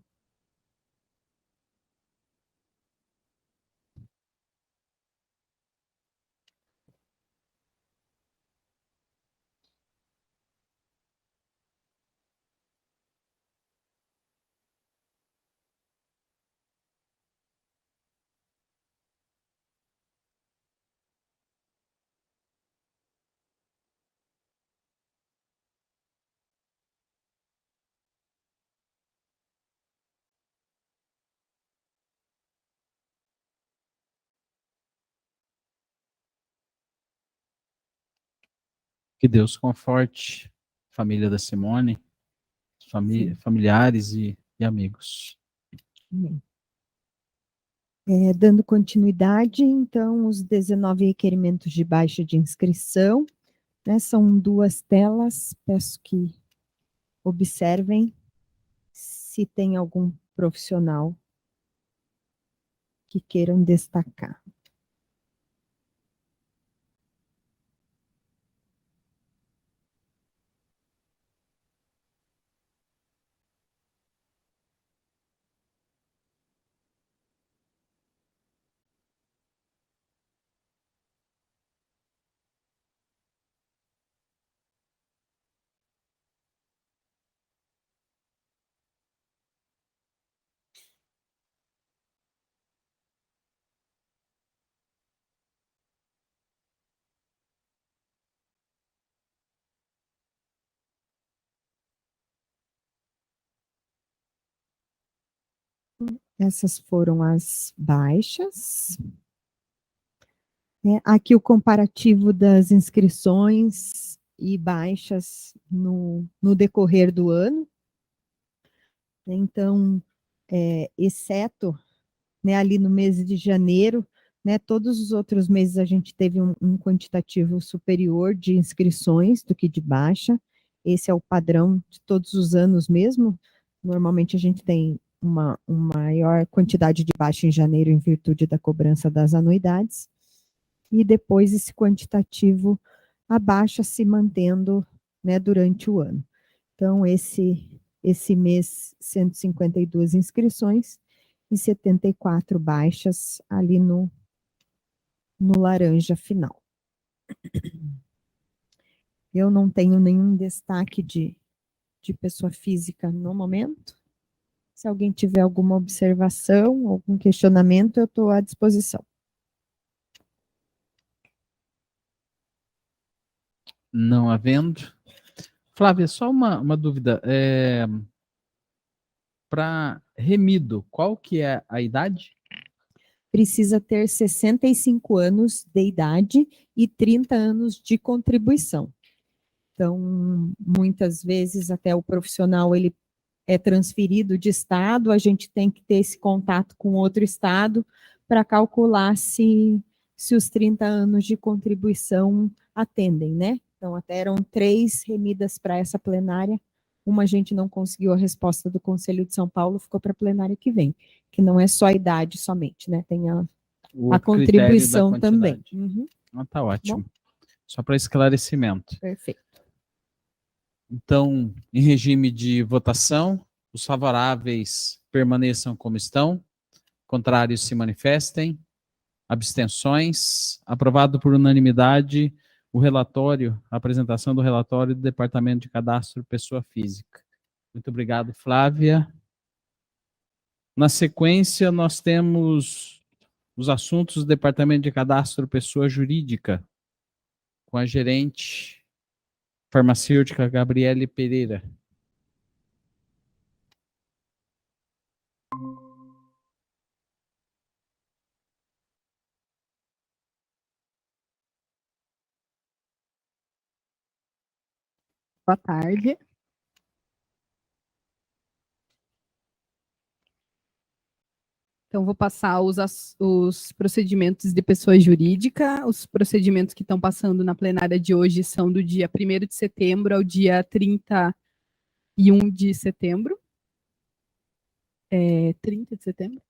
Que Deus conforte a família da Simone, familiares e amigos. Dando continuidade, então, os 19 requerimentos de baixa de inscrição, né, são 2 telas, peço que observem se tem algum profissional que queiram destacar. Essas foram as baixas. Aqui o comparativo das inscrições e baixas no decorrer do ano. Então, exceto, né, ali no mês de janeiro, né, todos os outros meses a gente teve um quantitativo superior de inscrições do que de baixa. Esse é o padrão de todos os anos mesmo. Normalmente a gente tem uma maior quantidade de baixa em janeiro em virtude da cobrança das anuidades. E depois esse quantitativo abaixa se mantendo, né, durante o ano. Então, esse mês, 152 inscrições e 74 baixas ali no laranja final. Eu não tenho nenhum destaque de pessoa física no momento. Se alguém tiver alguma observação, algum questionamento, eu estou à disposição. Não havendo. Flávia, só uma dúvida. Para remido, qual que é a idade? Precisa ter 65 anos de idade e 30 anos de contribuição. Então, muitas vezes até o profissional ele é transferido de estado, a gente tem que ter esse contato com outro estado para calcular se os 30 anos de contribuição atendem, né? Então, até eram 3 remidas para essa plenária, uma a gente não conseguiu a resposta do Conselho de São Paulo, ficou para a plenária que vem, que não é só a idade somente, né? Tem a contribuição também. Uhum. Tá ótimo. Bom? Só para esclarecimento. Perfeito. Então, em regime de votação, os favoráveis permaneçam como estão, contrários se manifestem, abstenções, aprovado por unanimidade o relatório, a apresentação do relatório do Departamento de Cadastro Pessoa Física. Muito obrigado, Flávia. Na sequência, nós temos os assuntos do Departamento de Cadastro Pessoa Jurídica, com a gerente farmacêutica Gabriele Pereira. Boa tarde. Então, vou passar os procedimentos de pessoa jurídica. Os procedimentos que estão passando na plenária de hoje são do dia 1º de setembro ao dia 31 de setembro. 30 de setembro?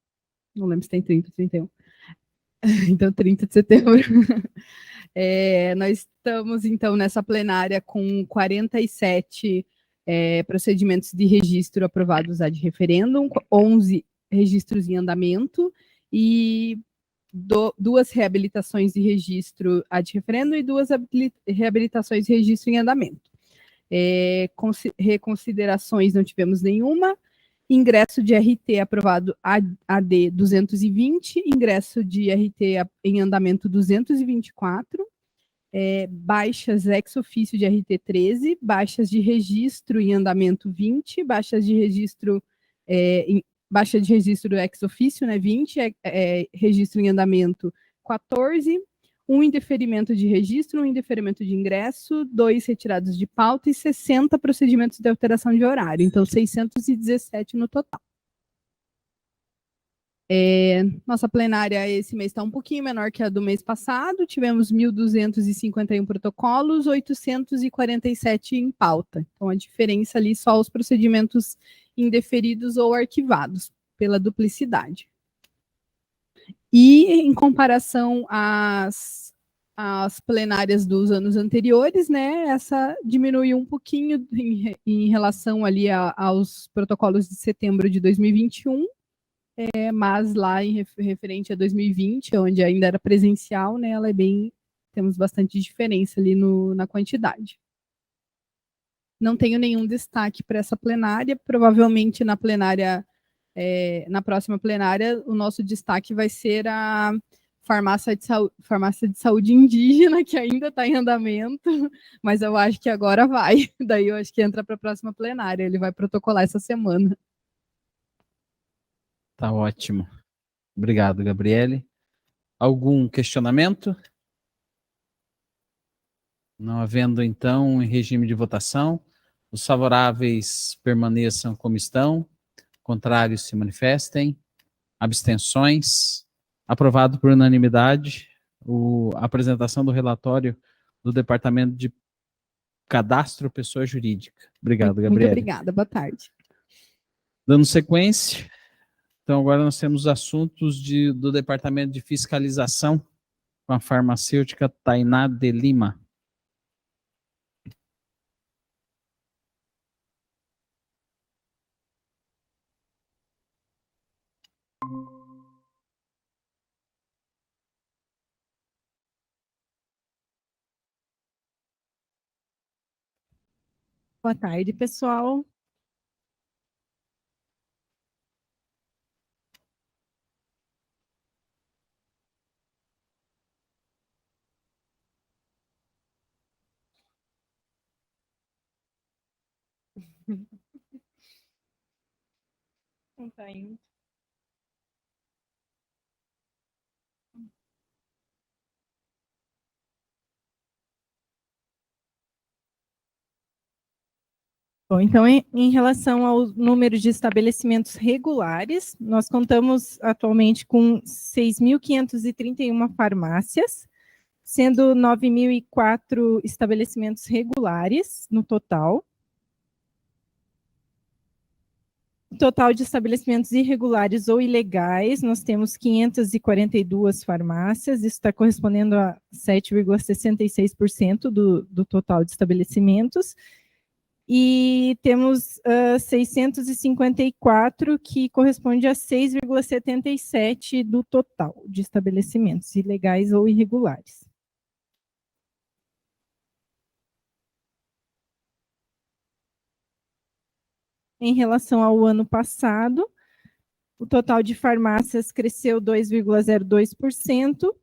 Não lembro se tem 30 ou 31. Então, 30 de setembro. Nós estamos, então, nessa plenária com 47 procedimentos de registro aprovados ad referendum, 11 registros em andamento e 2 reabilitações de registro ad referendum e 2 reabilitações de registro em andamento. Reconsiderações não tivemos nenhuma. Ingresso de RT aprovado AD 220, ingresso de RT em andamento 224, baixas ex ofício de RT 13, baixas de registro em andamento 20, baixas de registro baixa de registro ex ofício, né, 20, registro em andamento 14, 1 indeferimento de registro, 1 indeferimento de ingresso, 2 retirados de pauta e 60 procedimentos de alteração de horário. Então, 617 no total. Nossa plenária esse mês está um pouquinho menor que a do mês passado. Tivemos 1.251 protocolos, 847 em pauta. Então, a diferença ali só os procedimentos indeferidos ou arquivados pela duplicidade. E, em comparação às plenárias dos anos anteriores, né, essa diminuiu um pouquinho em relação ali aos protocolos de setembro de 2021, mas lá em referente a 2020, onde ainda era presencial, né, ela temos bastante diferença ali na quantidade. Não tenho nenhum destaque para essa plenária, provavelmente na plenária, na próxima plenária, o nosso destaque vai ser a farmácia de saúde indígena, que ainda está em andamento, mas eu acho que agora vai, daí eu acho que entra para a próxima plenária, ele vai protocolar essa semana. Tá ótimo. Obrigado, Gabriele. Algum questionamento? Não havendo, então, em regime de votação, os favoráveis permaneçam como estão, contrários se manifestem, abstenções. Aprovado por unanimidade a apresentação do relatório do Departamento de Cadastro Pessoa Jurídica. Obrigado, Gabriele. Muito obrigada, boa tarde. Dando sequência, então agora nós temos assuntos do Departamento de Fiscalização com a farmacêutica Tainá de Lima. Boa tarde, pessoal. Não tá indo. Bom, então, em relação ao número de estabelecimentos regulares, nós contamos atualmente com 6.531 farmácias, sendo 9.004 estabelecimentos regulares no total. O total de estabelecimentos irregulares ou ilegais, nós temos 542 farmácias, isso está correspondendo a 7,66% do total de estabelecimentos, e temos 654, que corresponde a 6,77% do total de estabelecimentos ilegais ou irregulares. Em relação ao ano passado, o total de farmácias cresceu 2,02%,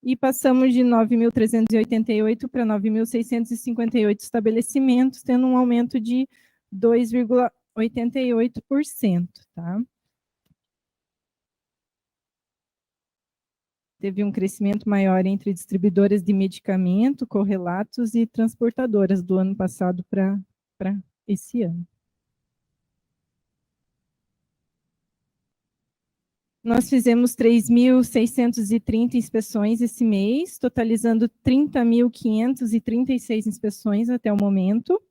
e passamos de 9.388 para 9.658 estabelecimentos, tendo um aumento de 2,88%, tá? Teve um crescimento maior entre distribuidoras de medicamento, correlatos e transportadoras do ano passado para esse ano. Nós fizemos 3.630 inspeções esse mês, totalizando 30.536 inspeções até o momento.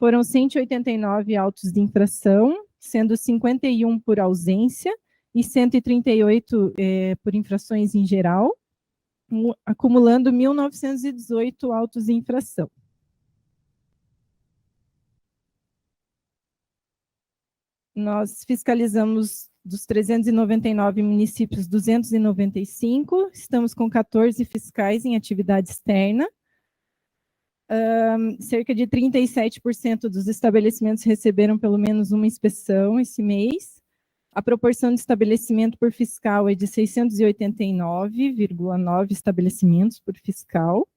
Foram 189 autos de infração, sendo 51 por ausência e 138 por infrações em geral, acumulando 1.918 autos de infração. Nós fiscalizamos dos 399 municípios, 295, estamos com 14 fiscais em atividade externa. Cerca de 37% dos estabelecimentos receberam pelo menos uma inspeção esse mês. A proporção de estabelecimento por fiscal é de 689,9 estabelecimentos por fiscal.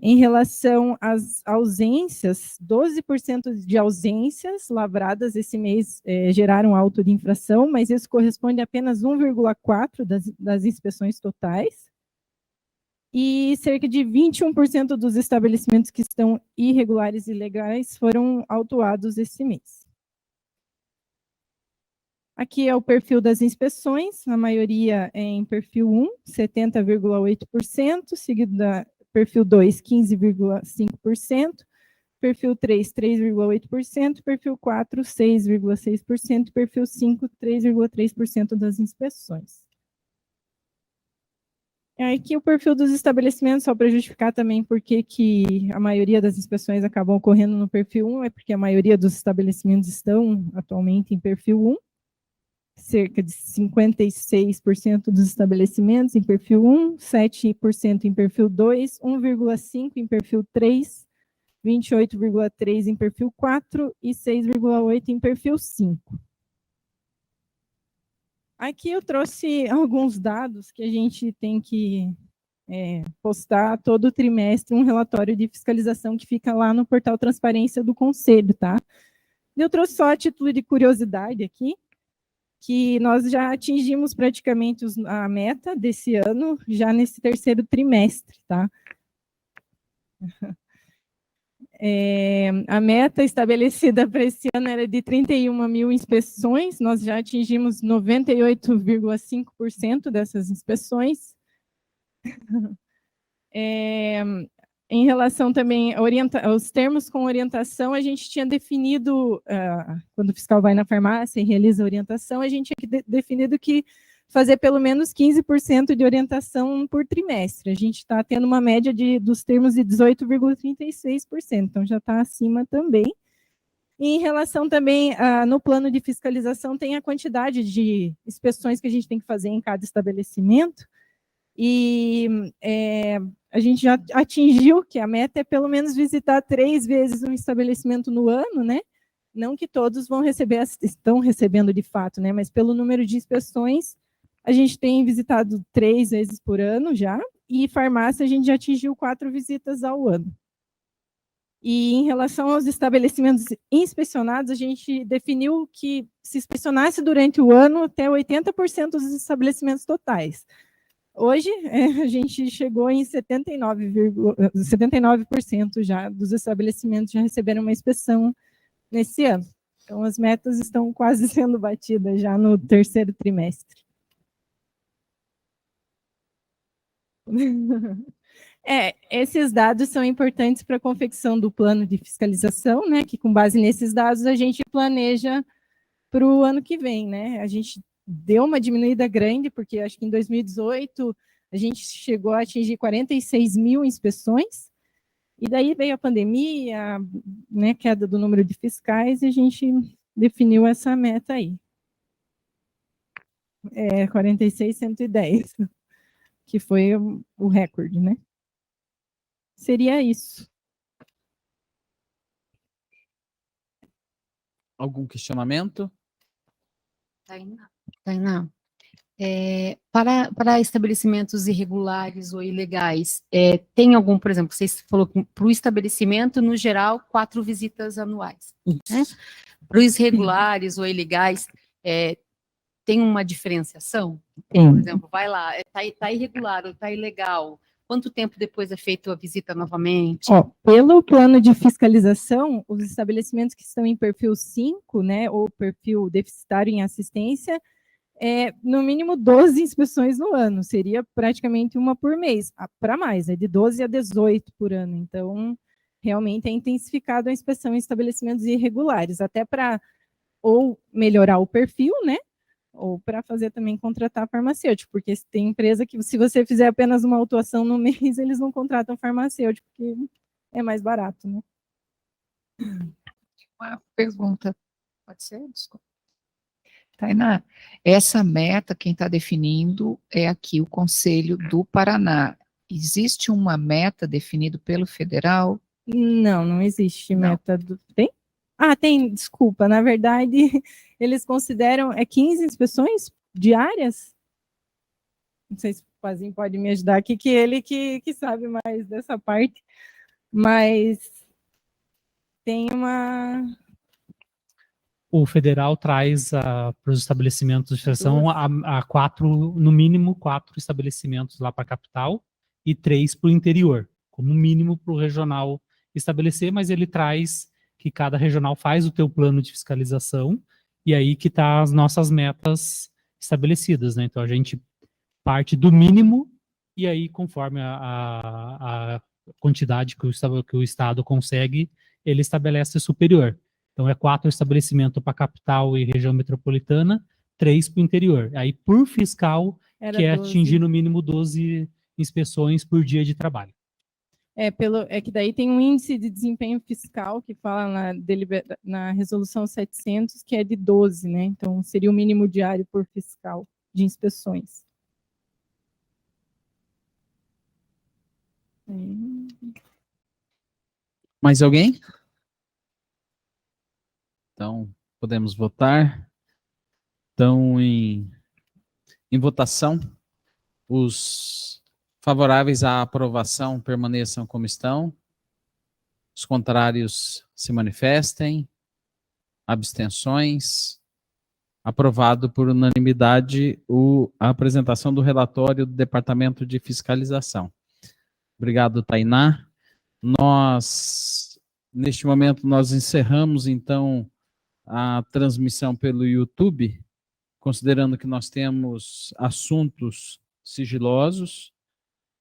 Em relação às ausências, 12% de ausências lavradas esse mês geraram auto de infração, mas isso corresponde a apenas 1,4% das inspeções totais. e cerca de 21% dos estabelecimentos que estão irregulares e ilegais foram autuados esse mês. Aqui é o perfil das inspeções, a maioria é em perfil 1, 70,8%, seguido da perfil 2, 15,5%, perfil 3, 3,8%, perfil 4, 6,6%, perfil 5, 3,3% das inspeções. Aqui o perfil dos estabelecimentos, só para justificar também porque que a maioria das inspeções acabam ocorrendo no perfil 1, é porque a maioria dos estabelecimentos estão atualmente em perfil 1, cerca de 56% dos estabelecimentos em perfil 1, 7% em perfil 2, 1,5% em perfil 3, 28,3% em perfil 4 e 6,8% em perfil 5. Aqui eu trouxe alguns dados que a gente tem que postar todo trimestre, um relatório de fiscalização que fica lá no portal Transparência do Conselho, tá? Eu trouxe só a título de curiosidade aqui, que nós já atingimos praticamente a meta desse ano, já nesse terceiro trimestre, tá? A meta estabelecida para esse ano era de 31 mil inspeções, nós já atingimos 98,5% dessas inspeções. Em relação também aos termos com orientação, a gente tinha definido, quando o fiscal vai na farmácia e realiza a orientação, a gente tinha definido que fazer pelo menos 15% de orientação por trimestre. A gente está tendo uma média dos termos de 18,36%, então já está acima também. E em relação também, no plano de fiscalização, tem a quantidade de inspeções que a gente tem que fazer em cada estabelecimento, e a gente já atingiu que a meta é pelo menos visitar 3 vezes um estabelecimento no ano, né? Não que todos estão recebendo de fato, né? Mas pelo número de inspeções, a gente tem visitado 3 vezes por ano já, e farmácia a gente já atingiu 4 visitas ao ano. E em relação aos estabelecimentos inspecionados, a gente definiu que se inspecionasse durante o ano até 80% dos estabelecimentos totais. Hoje, a gente chegou em 79% já dos estabelecimentos já receberam uma inspeção nesse ano. Então, as metas estão quase sendo batidas já no terceiro trimestre. Esses dados são importantes para a confecção do plano de fiscalização, né? Que com base nesses dados a gente planeja para o ano que vem, né? A gente deu uma diminuída grande, porque acho que em 2018 a gente chegou a atingir 46 mil inspeções, e daí veio a pandemia, né, queda do número de fiscais, e a gente definiu essa meta aí. 46.110, que foi o recorde, né? Seria isso. Algum questionamento? Tainá, para estabelecimentos irregulares ou ilegais, tem algum, por exemplo, você falou que para o estabelecimento, no geral, 4 visitas anuais. Né? Para os irregulares ou ilegais, tem uma diferenciação? Por exemplo, vai lá, está irregular ou está ilegal, quanto tempo depois é feita a visita novamente? Pelo plano de fiscalização, os estabelecimentos que estão em perfil 5, né, ou perfil deficitário em assistência, no mínimo 12 inspeções no ano, seria praticamente uma por mês, para mais, de 12 a 18 por ano. Então, realmente é intensificado a inspeção em estabelecimentos irregulares, até para ou melhorar o perfil, né, ou para fazer também contratar farmacêutico, porque tem empresa que, se você fizer apenas uma autuação no mês, eles não contratam farmacêutico, porque é mais barato, né? Uma pergunta, pode ser? Desculpa. Tainá, essa meta, quem está definindo é aqui o Conselho do Paraná. Existe uma meta definida pelo federal? Não, não existe meta. Tem? Tem, desculpa, na verdade, eles consideram 15 inspeções diárias? Não sei se o Pazinho pode me ajudar aqui, que ele que sabe mais dessa parte, mas tem uma... O federal traz para os estabelecimentos de extração no mínimo 4 estabelecimentos lá para a capital, e 3 para o interior, como mínimo para o regional estabelecer, mas ele traz que cada regional faz o teu plano de fiscalização e aí que tá as nossas metas estabelecidas, né? Então a gente parte do mínimo e aí conforme a quantidade que o Estado consegue, ele estabelece superior. Então é 4 estabelecimentos para capital e região metropolitana, 3 para o interior. Aí por fiscal, que é 12. atingir no mínimo 12 inspeções por dia de trabalho. É que daí tem um índice de desempenho fiscal que fala na resolução 700, que é de 12, né? Então, seria o mínimo diário por fiscal de inspeções. Mais alguém? Então, podemos votar. Então, em votação, os favoráveis à aprovação permaneçam como estão. Os contrários se manifestem. Abstenções. Aprovado por unanimidade a apresentação do relatório do Departamento de Fiscalização. Obrigado, Tainá. Neste momento, nós encerramos, então, a transmissão pelo YouTube, considerando que nós temos assuntos sigilosos,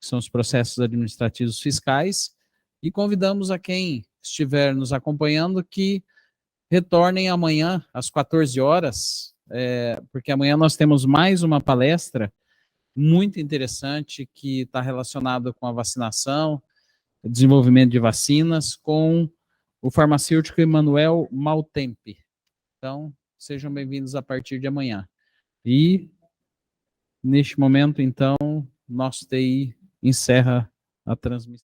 que são os processos administrativos fiscais, e convidamos a quem estiver nos acompanhando que retornem amanhã às 14 horas, porque amanhã nós temos mais uma palestra muito interessante que está relacionada com a vacinação, desenvolvimento de vacinas, com o farmacêutico Emanuel Maltempe. Então, sejam bem-vindos a partir de amanhã. E, neste momento, então, nosso TI encerra a transmissão.